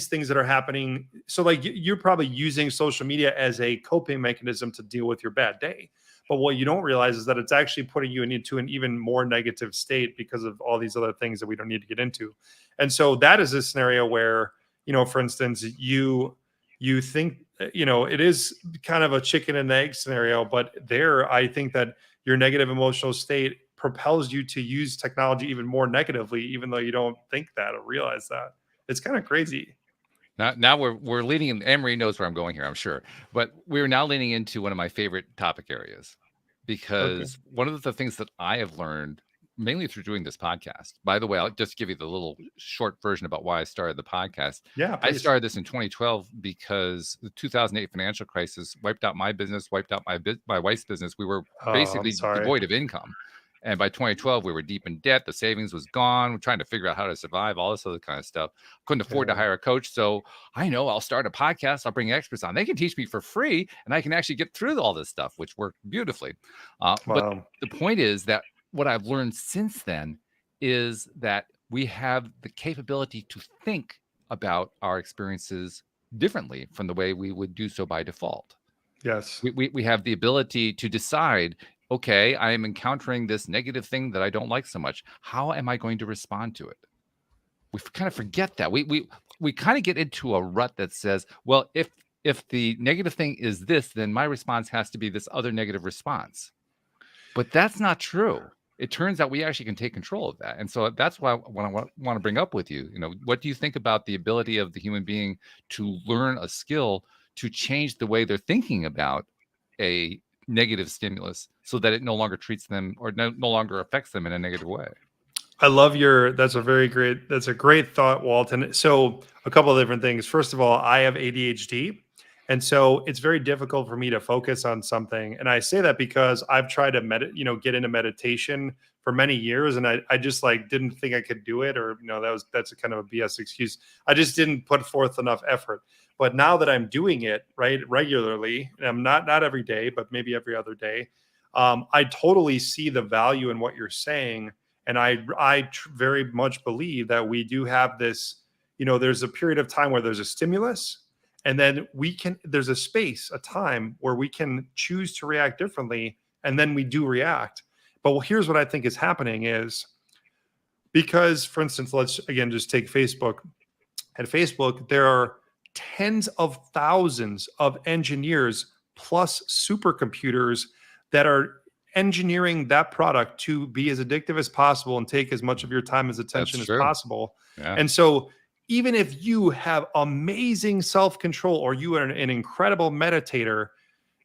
things that are happening. So like you're probably using social media as a coping mechanism to deal with your bad day. But what you don't realize is that it's actually putting you into an even more negative state because of all these other things that we don't need to get into. And so that is a scenario where, for instance, you think, it is kind of a chicken and egg scenario, but there, I think that your negative emotional state propels you to use technology even more negatively, even though you don't think that or realize that. It's kind of crazy. Now we're leading in. Emery knows where I'm going here, I'm sure, but we're now leaning into one of my favorite topic areas, because one of the things that I have learned mainly through doing this podcast. By the way, I'll just give you the little short version about why I started the podcast. Yeah, I started this in 2012 because the 2008 financial crisis wiped out my business, wiped out my wife's business. We were basically devoid of income. And by 2012, we were deep in debt. The savings was gone. We're trying to figure out how to survive, all this other kind of stuff. Couldn't afford to hire a coach. So I know I'll start a podcast. I'll bring experts on. They can teach me for free, and I can actually get through all this stuff, which worked beautifully. But the point is that what I've learned since then is that we have the capability to think about our experiences differently from the way we would do so by default. Yes. We have the ability to decide, okay, I am encountering this negative thing that I don't like so much. How am I going to respond to it? We kind of forget that. We kind of get into a rut that says, well, if the negative thing is this, then my response has to be this other negative response. But that's not true. It turns out we actually can take control of that. And so that's why I want to bring up with you, what do you think about the ability of the human being to learn a skill to change the way they're thinking about a negative stimulus so that it no longer treats them or no longer affects them in a negative way? I love that's a great thought, Walt. And so a couple of different things. First of all, I have ADHD. And so it's very difficult for me to focus on something. And I say that because I've tried to get into meditation for many years. And I just didn't think I could do it, or, that's a kind of a BS excuse. I just didn't put forth enough effort. But now that I'm doing it regularly, and I'm not every day, but maybe every other day, I totally see the value in what you're saying. And I very much believe that we do have this, there's a period of time where there's a stimulus, and then there's a time where we can choose to react differently. And then we do react. But here's what I think is happening is because, for instance, let's again, just take Facebook. At Facebook, there are tens of thousands of engineers plus supercomputers that are engineering that product to be as addictive as possible and take as much of your time as attention as possible. Yeah. And so even if you have amazing self-control or you are an incredible meditator,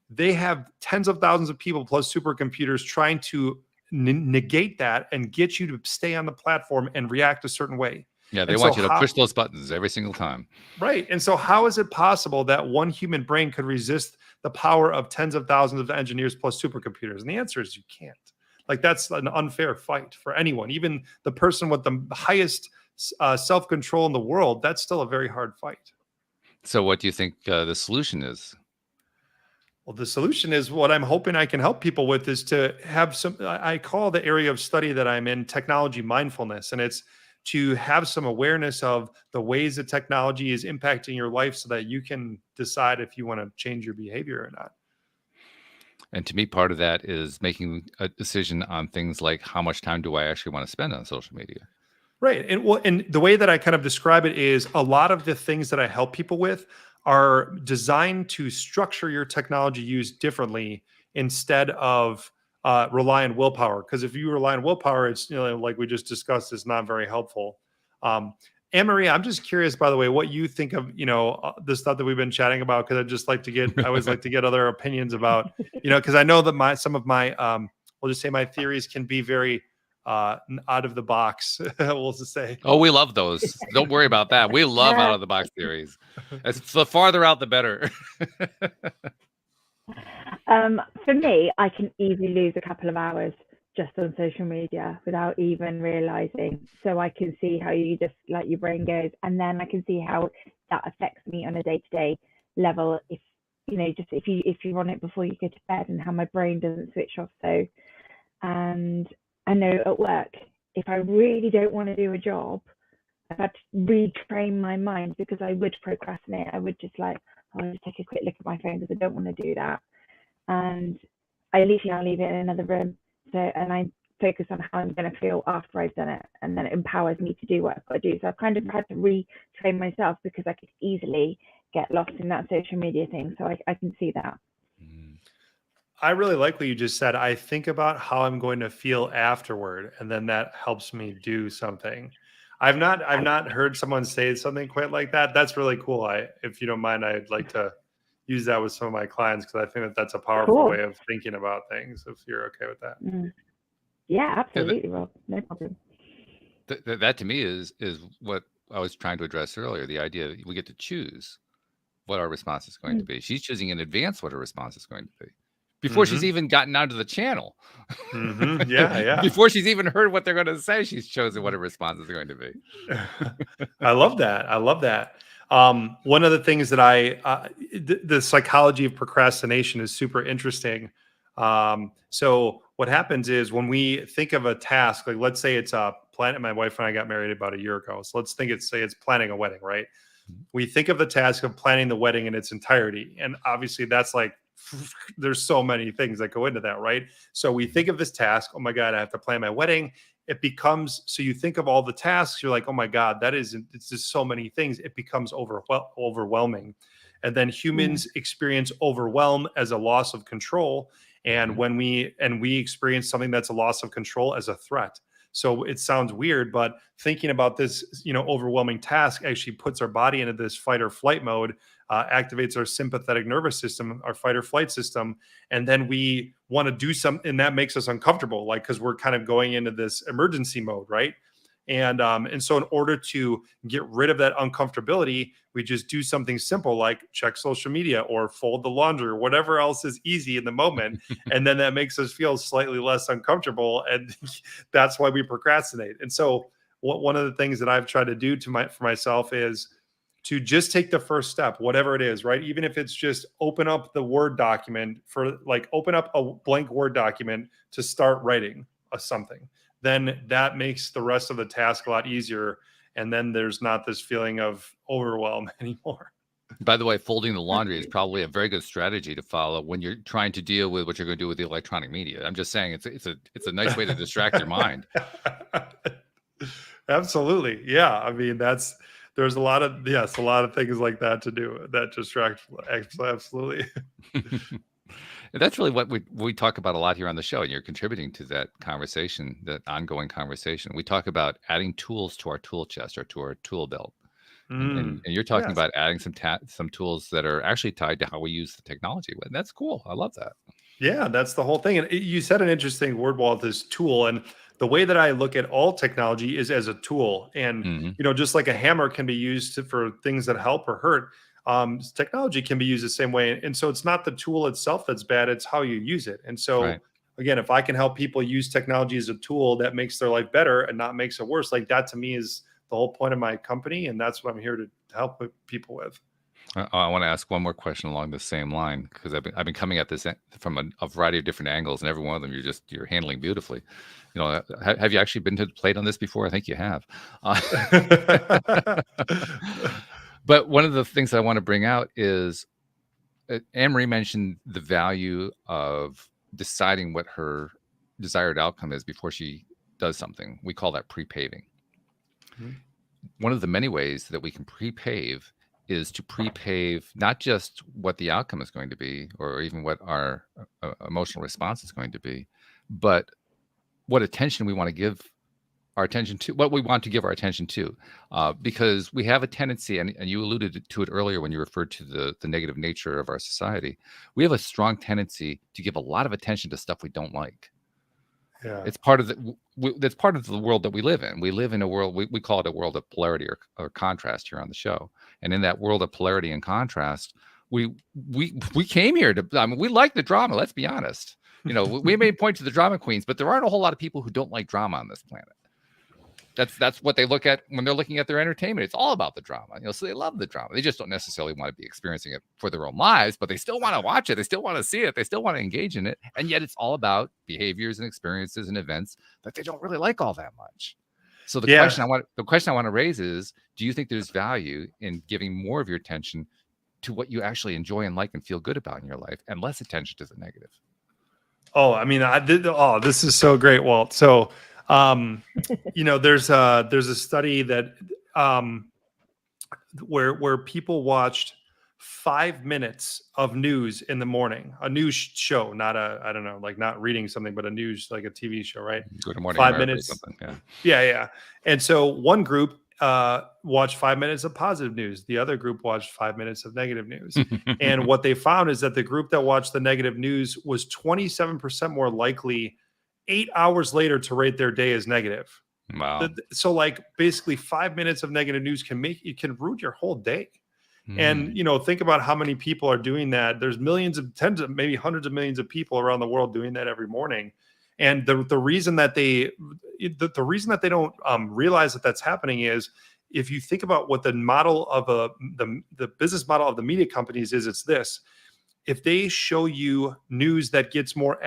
they have tens of thousands of people plus supercomputers trying to negate that and get you to stay on the platform and react a certain way. Yeah, they want you to push those buttons every single time. Right. And so how is it possible that one human brain could resist the power of tens of thousands of engineers plus supercomputers? And the answer is you can't. That's an unfair fight for anyone, even the person with the highest self-control in the world. That's still a very hard fight. So what do you think the solution is? Well, the solution is what I'm hoping I can help people with is to have I call the area of study that I'm in technology mindfulness. And it's to have some awareness of the ways that technology is impacting your life so that you can decide if you want to change your behavior or not. And to me, part of that is making a decision on things like how much time do I actually want to spend on social media? Right. And the way that I kind of describe it is a lot of the things that I help people with are designed to structure your technology use differently instead of rely on willpower. Because if you rely on willpower, it's, like we just discussed, is not very helpful. Anne-Marie, I'm just curious, by the way, what you think of, the stuff that we've been chatting about, because I always like to get other opinions about, because I know that some of my, we'll just say my theories can be very out of the box, we'll just say. Oh, we love those. Don't worry about that. We love out of the box theories. The farther out, the better. For me, I can easily lose a couple of hours just on social media without even realizing. So I can see how you just like your brain goes, and then I can see how that affects me on a day-to-day level. If if you're on it before you go to bed, and how my brain doesn't switch off. So, and I know at work, if I really don't want to do a job, I've had to retrain my mind, because I would procrastinate. I would just I'll just take a quick look at my phone because I don't want to do that. And I'll leave it in another room. And I focus on how I'm going to feel after I've done it, and then it empowers me to do what I've got to do. So I've kind of had to retrain myself, because I could easily get lost in that social media thing. So I can see that. I really like what you just said. I think about how I'm going to feel afterward, and then that helps me do something. I've not heard someone say something quite like that. That's really cool. If you don't mind, I'd like to use that with some of my clients, because I think that that's a powerful way of thinking about things, if you're okay with that. Yeah, absolutely, Rob. No problem. That to me is what I was trying to address earlier. The idea that we get to choose what our response is going to be. She's choosing in advance what her response is going to be before she's even gotten onto the channel. Yeah. Before she's even heard what they're going to say, she's chosen what her response is going to be. I love that. One of the things that the psychology of procrastination is super interesting. So what happens is, when we think of a task, like let's say it's a plan. My wife and I got married about a year ago. So let's say it's planning a wedding, right? We think of the task of planning the wedding in its entirety. And obviously that's there's so many things that go into that, right? So we think of this task, oh my God, I have to plan my wedding. It becomes, so you think of all the tasks, you're like, oh my God, it's just so many things. It becomes overwhelming. And then humans experience overwhelm as a loss of control. And when we experience something that's a loss of control as a threat. So it sounds weird, but thinking about this, overwhelming task actually puts our body into this fight or flight mode, activates our sympathetic nervous system, our fight or flight system. And then we want to do something, and that makes us uncomfortable, because we're kind of going into this emergency mode, right? And so in order to get rid of that uncomfortability, we just do something simple like check social media or fold the laundry or whatever else is easy in the moment. And then that makes us feel slightly less uncomfortable. And that's why we procrastinate. And so one of the things that I've tried to do for myself is to just take the first step, whatever it is, right? Even if it's just open up the Word document open up a blank Word document to start writing something. Then that makes the rest of the task a lot easier. And then there's not this feeling of overwhelm anymore. By the way, folding the laundry is probably a very good strategy to follow when you're trying to deal with what you're going to do with the electronic media. I'm just saying it's a nice way to distract your mind. Absolutely. Yeah. I mean, there's a lot of things like that to do that distract. Absolutely. That's really what we talk about a lot here on the show, and you're contributing to that conversation, that ongoing conversation. We talk about adding tools to our tool chest or to our tool belt, and you're talking about adding some tools that are actually tied to how we use the technology. And that's cool. I love that. Yeah, that's the whole thing. And you said an interesting word, Walt, this tool. And the way that I look at all technology is as a tool. And just like a hammer can be used for things that help or hurt. Technology can be used the same way. And so it's not the tool itself that's bad, it's how you use it. And so again, if I can help people use technology as a tool that makes their life better and not makes it worse, like that to me is the whole point of my company. And that's what I'm here to help people with. I want to ask one more question along the same line, because I've been coming at this from a variety of different angles, and every one of them you're handling beautifully. Have you actually been to the plate on this before? I think you have. But one of the things that I want to bring out is Anne-Marie mentioned the value of deciding what her desired outcome is before she does something. We call that pre-paving. One of the many ways that we can pre-pave is to pre-pave not just what the outcome is going to be, or even what our emotional response is going to be, but what attention we want to give our attention to, what we want to give our attention to, because we have a tendency, and you alluded to it earlier when you referred to the negative nature of our society. We have a strong tendency to give a lot of attention to stuff we don't like. Yeah. It's part of that's part of the world that we live in. We live in a world, we call it a world of polarity or contrast here on the show. And in that world of polarity and contrast, we came here to, I mean, we like the drama, let's be honest. You know, we may point to the drama queens, but there aren't a whole lot of people who don't like drama on this planet. That's what they look at when they're looking at their entertainment. It's all about the drama, you know, so they love the drama. They just don't necessarily want to be experiencing it for their own lives, but they still want to watch it. They still want to see it. They still want to engage in it. And yet it's all about behaviors and experiences and events that they don't really like all that much. So the question I want to raise is, do you think there's value in giving more of your attention to what you actually enjoy and like and feel good about in your life, and less attention to the negative? Oh, I mean, this is so great, Walt. So, you know, there's a study that where people watched 5 minutes of news in the morning, a news show, not I don't know, like not reading something, but a news, like a TV show, right? Good Morning 5 America minutes. or something. Yeah. And so one group watched 5 minutes of positive news. The other group watched 5 minutes of negative news. And what they found is that the group that watched the negative news was 27% more likely 8 hours later to rate their day as negative. Wow. So like basically 5 minutes of negative news can ruin your whole day. And, you know, think about how many people are doing that. There's millions of, tens of, maybe hundreds of millions of people around the world doing that every morning. And the reason that the reason that they don't realize that that's happening is, if you think about what the model of the business model of the media companies is, it's this: if they show you news that gets more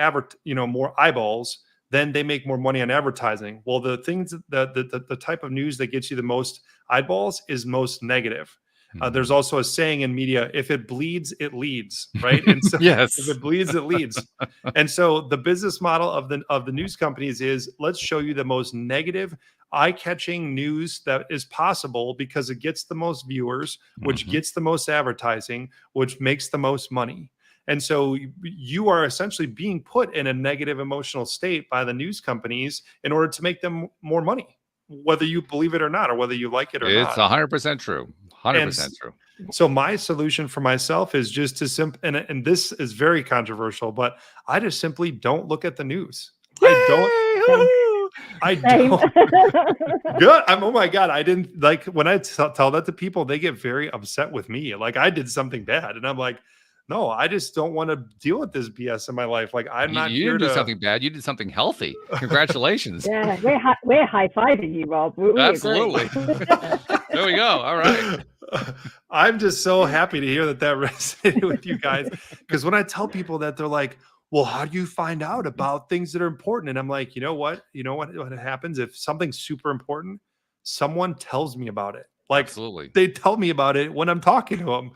more eyeballs, then they make more money on advertising. Well, the things the type of news that gets you the most eyeballs is most negative. There's also a saying in media: if it bleeds, it leads, right? And so yes. If it bleeds, it leads. And so the business model of the news companies is, let's show you the most negative, eye-catching news that is possible, because it gets the most viewers, which gets the most advertising, which makes the most money. And so you are essentially being put in a negative emotional state by the news companies in order to make them more money, whether you believe it or not, or whether you like it or not. It's 100% true. 100% true. So my solution for myself is just to and this is very controversial, but I just simply don't look at the news. Yay! I don't. Good. Oh my God. I didn't like, when I tell that to people, they get very upset with me. Like I did something bad. And I'm like, no, I just don't want to deal with this BS in my life. Like I'm not You here didn't to do something bad. You did something healthy. Congratulations. Yeah, we're high-fiving you, Rob. We Absolutely. There we go. All right. I'm just so happy to hear that resonated with you guys. Because when I tell people that, they're like, well, how do you find out about things that are important? And I'm like, you know what happens if something's super important? Someone tells me about it. Like, absolutely, they tell me about it when I'm talking to them.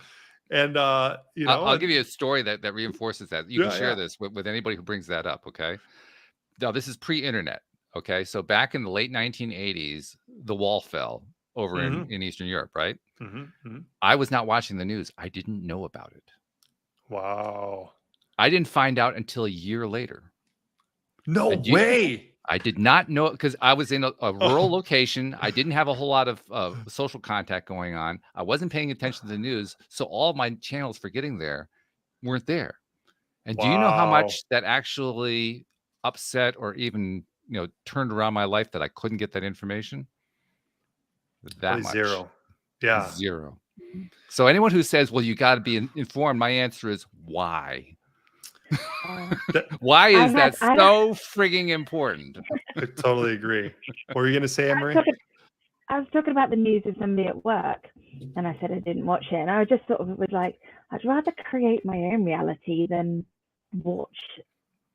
And I'll give you a story that reinforces that. You can share this with anybody who brings that up. Okay. Now, this is pre-internet. Okay. So back in the late 1980s, the wall fell over in Eastern Europe, right? I was not watching the news. I didn't know about it. Wow. I didn't find out until a year later. No way. I did not know, because I was in a rural location. I didn't have a whole lot of social contact going on. I wasn't paying attention to the news. So all of my channels for getting there weren't there. And do you know how much that actually upset or even, turned around my life, that I couldn't get that information? That much. Zero. Yeah. Zero. So anyone who says, well, you got to be informed, my answer is why? Why is that so frigging important? I totally agree. What were you going to say, Anne-Marie? I was talking about the news with somebody at work, and I said I didn't watch it. And I just sort of was like, I'd rather create my own reality than watch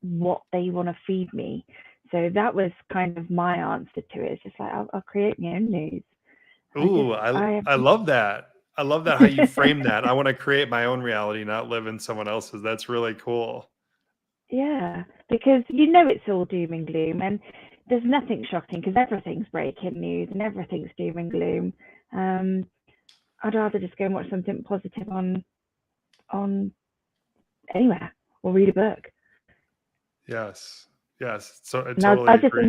what they want to feed me. So that was kind of my answer to it. It's just like, I'll create my own news. Ooh, I love that. I love that, how you frame that. I want to create my own reality, not live in someone else's. That's really cool. Yeah, because it's all doom and gloom, and there's nothing shocking, because everything's breaking news and everything's doom and gloom. I'd rather just go and watch something positive on anywhere, or read a book. Yes. So I totally agree.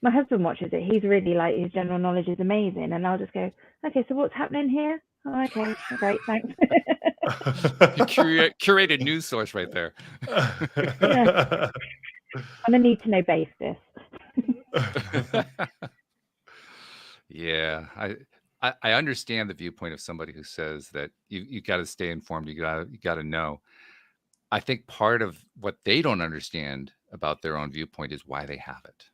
My husband watches it. He's really like, his general knowledge is amazing, and I'll just go, okay, so what's happening here? Oh, okay, great, thanks. Curated news source right there. Yeah. On a need-to-know basis. Yeah, I understand the viewpoint of somebody who says that you got to stay informed. You got to know. I think part of what they don't understand about their own viewpoint is why they have it.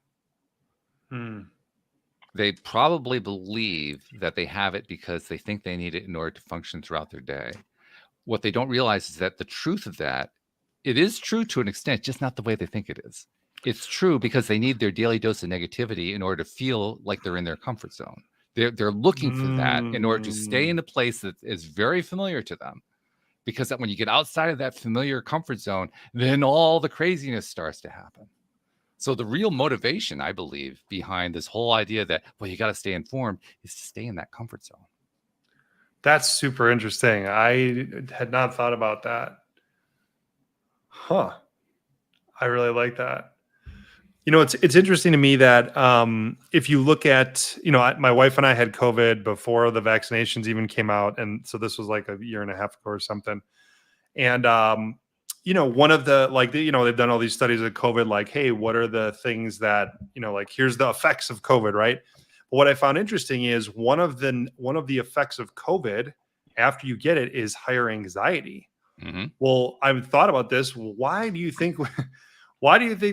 They probably believe that they have it because they think they need it in order to function throughout their day. What they don't realize is that the truth of that, it is true to an extent, just not the way they think it is. It's true because they need their daily dose of negativity in order to feel like they're in their comfort zone. They're looking for that in order to stay in a place that is very familiar to them. Because that when you get outside of that familiar comfort zone, then all the craziness starts to happen. So the real motivation, I believe, behind this whole idea that, well, you got to stay informed is to stay in that comfort zone. That's super interesting. I had not thought about that. Huh. I really like that. You know, it's interesting to me that if you look at, you know, my wife and I had COVID before the vaccinations even came out. And so this was like a year and a half ago or something. And, you know, one of the, like, you know, they've done all these studies of COVID, like, hey, what are the things that, you know, like, here's the effects of COVID, right? But what I found interesting is one of the effects of COVID after you get it is higher anxiety. Well, I've thought about this. Why do you think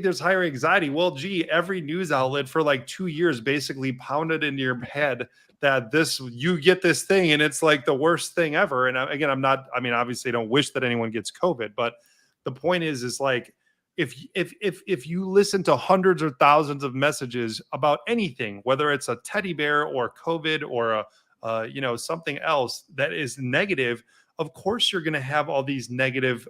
there's higher anxiety? Well, gee, every news outlet for like 2 years basically pounded into your head that you get this thing and it's like the worst thing ever. And again, obviously I don't wish that anyone gets COVID, but the point is like, if you listen to hundreds or thousands of messages about anything, whether it's a teddy bear or COVID or you know, something else that is negative, of course you're going to have all these negative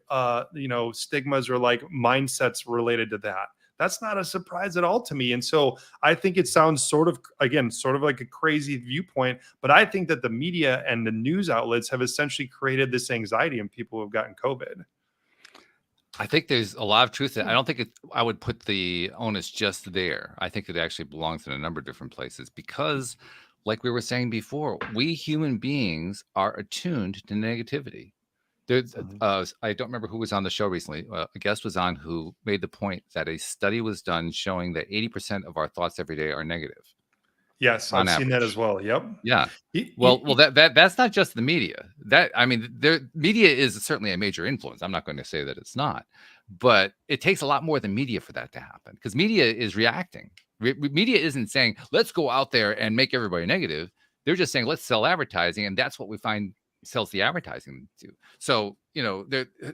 you know, stigmas or like mindsets related to that. That's not a surprise at all to me. And so I think it sounds sort of like a crazy viewpoint, but I think that the media and the news outlets have essentially created this anxiety in people who have gotten COVID. I think there's a lot of truth. I don't think I would put the onus just there. I think it actually belongs in a number of different places because, like we were saying before, we human beings are attuned to negativity. I don't remember who was on the show recently. A guest was on who made the point that a study was done showing that 80% of our thoughts every day are negative. Yes, I've seen that as well. Yep. Yeah. Well, that's not just the media. Media is certainly a major influence. I'm not going to say that it's not, but it takes a lot more than media for that to happen because media is reacting. Media isn't saying, let's go out there and make everybody negative. They're just saying, let's sell advertising. And that's what we find sells the advertising to. So, you know,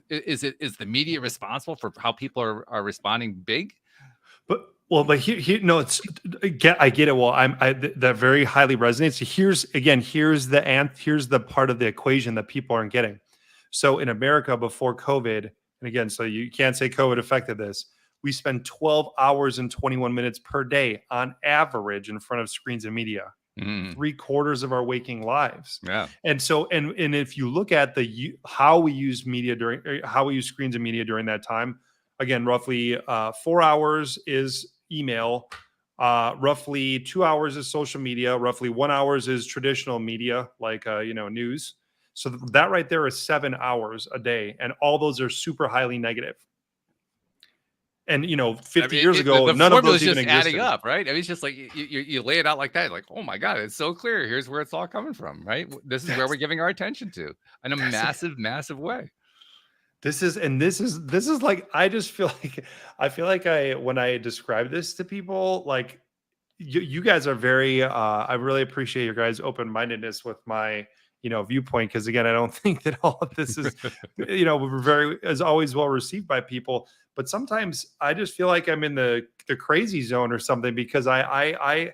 is the media responsible for how people are responding big? But here, no, I get it. Well, that very highly resonates. Here's the part of the equation that people aren't getting. So in America before COVID, and again, so you can't say COVID affected this. We spend 12 hours and 21 minutes per day on average in front of screens and media. 3/4 of our waking lives. Yeah. And so, and if you look at how we use screens and media during that time, again, roughly 4 hours is email, roughly 2 hours is social media, roughly 1 hour is traditional media, like, you know, news. So that right there is 7 hours a day. And all those are super highly negative. And, you know, 50 years ago, none of those even existed. Adding up, right? I mean, it's just like you lay it out like that. Like, oh my God, it's so clear. Here's where it's all coming from, right? This is where we're giving our attention to in a massive, massive way. This is like, I feel like when I describe this to people, like you guys are very, I really appreciate your guys' open-mindedness with my, you know, viewpoint. Cause again, I don't think that all of this is, you know, is always well received by people, but sometimes I just feel like I'm in the crazy zone or something because I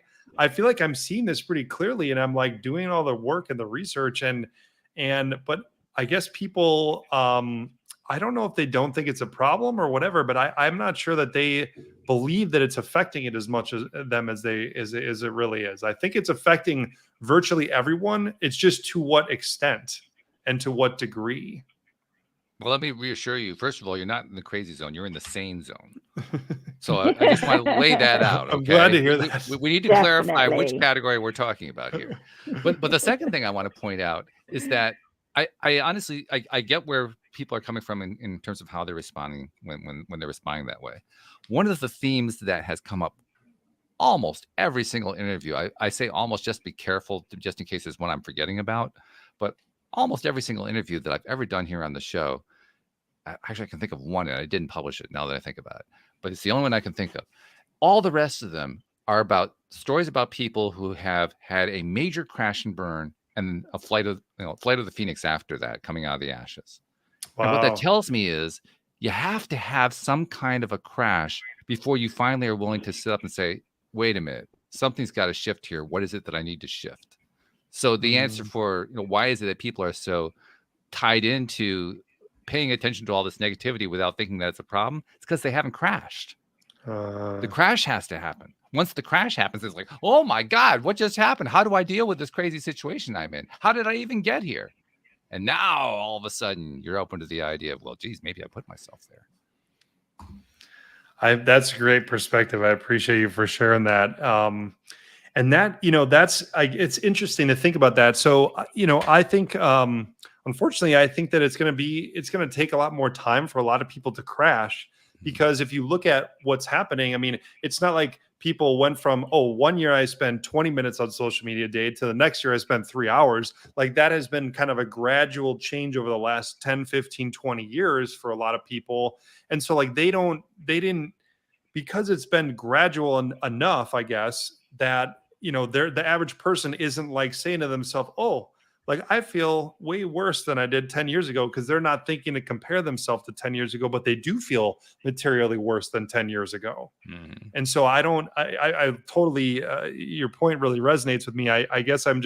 feel like I'm seeing this pretty clearly and I'm like doing all the work and the research but I guess people, I don't know if they don't think it's a problem or whatever, but I'm not sure that they believe that it's affecting it as much as them as it really is. I think it's affecting virtually everyone. It's just to what extent and to what degree. Well, let me reassure you. First of all, you're not in the crazy zone. You're in the sane zone. So I just want to lay that out. I'm Okay, glad to hear that. we need to clarify which Definitely. category we're talking about here. But the second thing I want to point out is that I honestly I get where people are coming from in terms of how they're responding when they're responding that way. One of the themes that has come up almost every single interview, I say almost, just be careful, just in case there's one I'm forgetting about, but almost every single interview that I've ever done here on the show, actually I can think of one, and I didn't publish it now that I think about it, but it's the only one I can think of. All the rest of them are about stories about people who have had a major crash and burn and a flight of the Phoenix after that, coming out of the ashes. Wow. And what that tells me is you have to have some kind of a crash before you finally are willing to sit up and say, wait a minute, something's got to shift here. What is it that I need to shift? So the answer for, why is it that people are so tied into paying attention to all this negativity without thinking that it's a problem? It's because they haven't crashed. The crash has to happen. Once the crash happens, it's like, oh my God, what just happened? How do I deal with this crazy situation I'm in? How did I even get here? And now all of a sudden you're open to the idea of, well, geez, maybe I put myself there. That's a great perspective. I appreciate you for sharing that. And that, it's interesting to think about that. So, I think, unfortunately, I think that it's going to take a lot more time for a lot of people to crash, because if you look at what's happening, I mean, it's not like people went from, 1 year I spend 20 minutes on social media a day to the next year I spend 3 hours. Like, that has been kind of a gradual change over the last 10, 15, 20 years for a lot of people. And so like they didn't, because it's been gradual enough, I guess, that, the average person isn't like saying to themselves, like I feel way worse than I did 10 years ago, because they're not thinking to compare themselves to 10 years ago, but they do feel materially worse than 10 years ago. Mm-hmm. And so I totally, your point really resonates with me. I guess I'm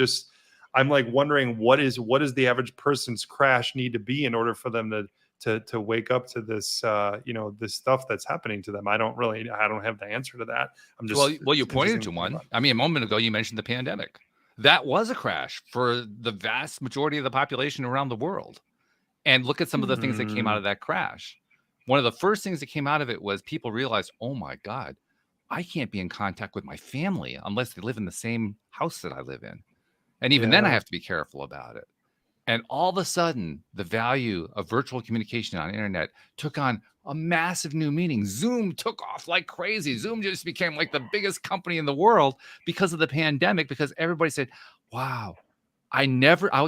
like wondering what is the average person's crash need to be in order for them to wake up to this, this stuff that's happening to them. I don't have the answer to that. I'm just, well, you pointed to one. I mean, a moment ago, you mentioned the pandemic. That was a crash for the vast majority of the population around the world. And look at some of the things that came out of that crash. One of the first things that came out of it was people realized, oh my God, I can't be in contact with my family unless they live in the same house that I live in. And even then I have to be careful about it. And all of a sudden, the value of virtual communication on internet took on a massive new meaning. Zoom took off like crazy. Zoom just became like the biggest company in the world because of the pandemic, because everybody said, wow, I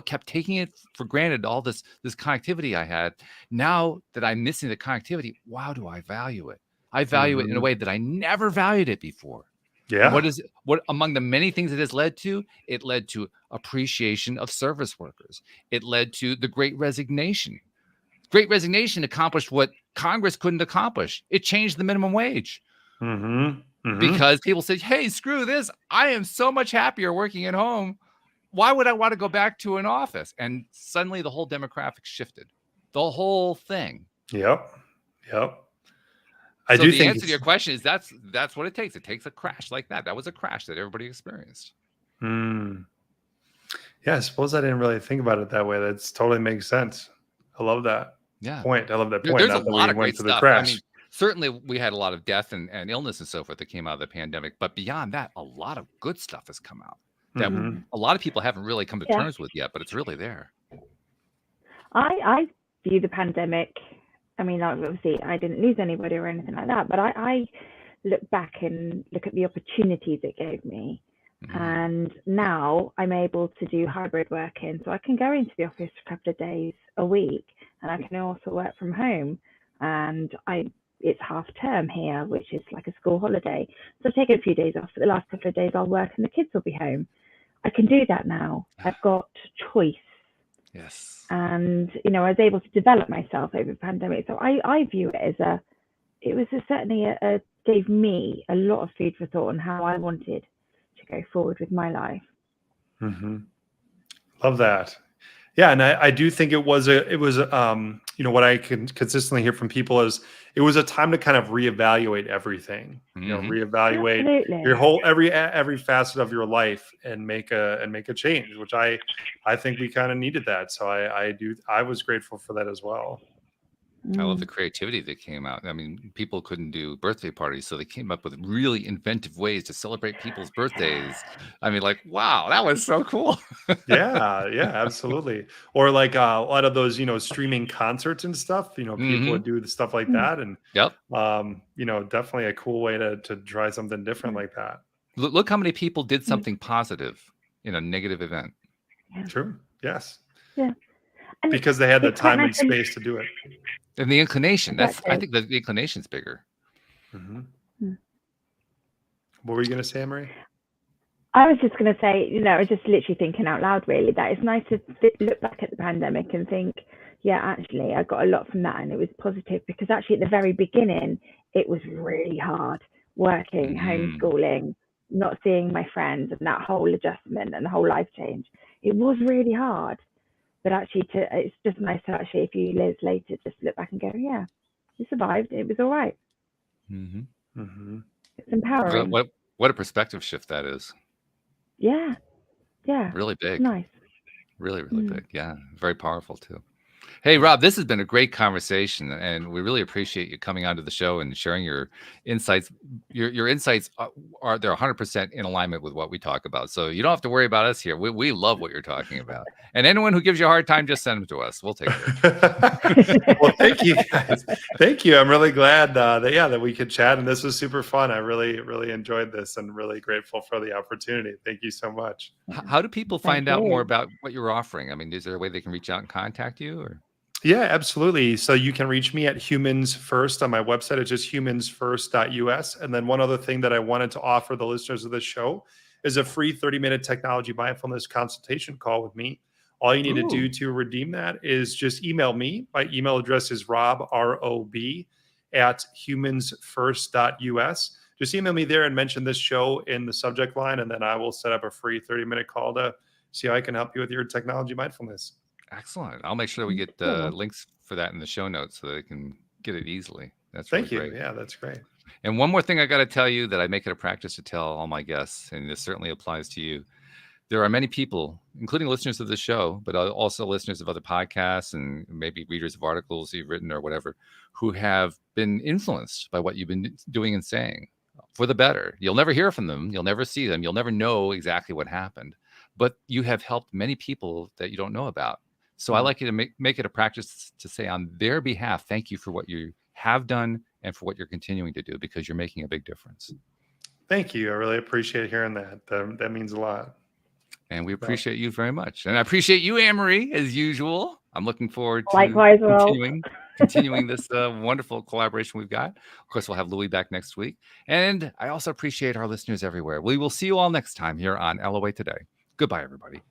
kept taking it for granted, all this connectivity I had. Now that I'm missing the connectivity, wow, do I value it? I value it in a way that I never valued it before. Yeah. And what among the many things it has led to? It led to appreciation of service workers. It led to the Great Resignation. Great Resignation accomplished what Congress couldn't accomplish. It changed the minimum wage. Because people said, hey, screw this. I am so much happier working at home. Why would I want to go back to an office? And suddenly the whole demographic shifted. The whole thing. Yep. So the answer to your question is that's what it takes. It takes a crash like that. That was a crash that everybody experienced. Yeah, I suppose I didn't really think about it that way. That totally makes sense. I love that point. I love that point. There's a lot of great stuff. I mean, certainly we had a lot of death and illness and so forth that came out of the pandemic. But beyond that, a lot of good stuff has come out that a lot of people haven't really come to terms with yet, but it's really there. I view the pandemic, I mean, obviously I didn't lose anybody or anything like that, but I look back and look at the opportunities it gave me. And now I'm able to do hybrid working. So I can go into the office a couple of days a week, and I can also work from home. And it's half term here, which is like a school holiday. So I've taken a few days off, but the last couple of days I'll work and the kids will be home. I can do that now. I've got choice. Yes. And, I was able to develop myself over the pandemic. So I view it as certainly gave me a lot of food for thought on how I wanted to go forward with my life. Love that. Yeah. And I do think it was what I can consistently hear from people is it was a time to kind of reevaluate everything, reevaluate Absolutely. your whole, every facet of your life and make a change, which I think we kind of needed that. So I was grateful for that as well. I love the creativity that came out. I mean, people couldn't do birthday parties, so they came up with really inventive ways to celebrate people's birthdays. I mean, like, wow, that was so cool. Yeah, yeah, absolutely. Or like a lot of those, streaming concerts and stuff, people would do the stuff like that. And, Yep. definitely a cool way to try something different like that. Look how many people did something positive in a negative event. Yeah. True. Yes. Yeah. And Because they had the it's quite time and nice to- space to do it. And the inclination, I Exactly. think the inclination's bigger. Mhm. Mm. What were you going to say, Marie? I was just going to say, I was just literally thinking out loud, really, that it's nice to look back at the pandemic and think, yeah, actually, I got a lot from that and it was positive, because actually at the very beginning, it was really hard working, homeschooling, not seeing my friends, and that whole adjustment and the whole life change. It was really hard. But actually, it's just nice to actually, a few years later, just look back and go, yeah, we survived. It was all right. It's empowering. What a perspective shift that is. Yeah. Yeah. Really big. It's nice. Really, really big. Yeah. Very powerful too. Hey, Rob, this has been a great conversation, and we really appreciate you coming onto the show and sharing your insights. Your insights are they're 100% in alignment with what we talk about. So you don't have to worry about us here. We love what you're talking about. And anyone who gives you a hard time, just send them to us. We'll take it. Well, thank you guys. Thank you. I'm really glad that we could chat, and this was super fun. I really, really enjoyed this, and really grateful for the opportunity. Thank you so much. How do people find out more about what you're offering? I mean, is there a way they can reach out and contact you? Or yeah, absolutely. So you can reach me at Humans First on my website. It's just humansfirst.us. And then one other thing that I wanted to offer the listeners of this show is a free 30-minute technology mindfulness consultation call with me. All you need to do to redeem that is just email me. My email address is rob, R-O-B, at humansfirst.us. Just email me there and mention this show in the subject line, and then I will set up a free 30-minute call to see how I can help you with your technology mindfulness. Excellent. I'll make sure we get links for that in the show notes so they can get it easily. That's really Thank you. great. Yeah, that's great. And one more thing I got to tell you that I make it a practice to tell all my guests, and this certainly applies to you. There are many people, including listeners of the show, but also listeners of other podcasts and maybe readers of articles you've written or whatever, who have been influenced by what you've been doing and saying for the better. You'll never hear from them. You'll never see them. You'll never know exactly what happened. But you have helped many people that you don't know about. So I like you to make it a practice to say on their behalf, thank you for what you have done and for what you're continuing to do, because you're making a big difference. Thank you. I really appreciate hearing that. That means a lot. And we appreciate you very much. And I appreciate you, Anne-Marie, as usual. I'm looking forward to Likewise, continuing this wonderful collaboration we've got. Of course, we'll have Louis back next week. And I also appreciate our listeners everywhere. We will see you all next time here on LOA Today. Goodbye, everybody.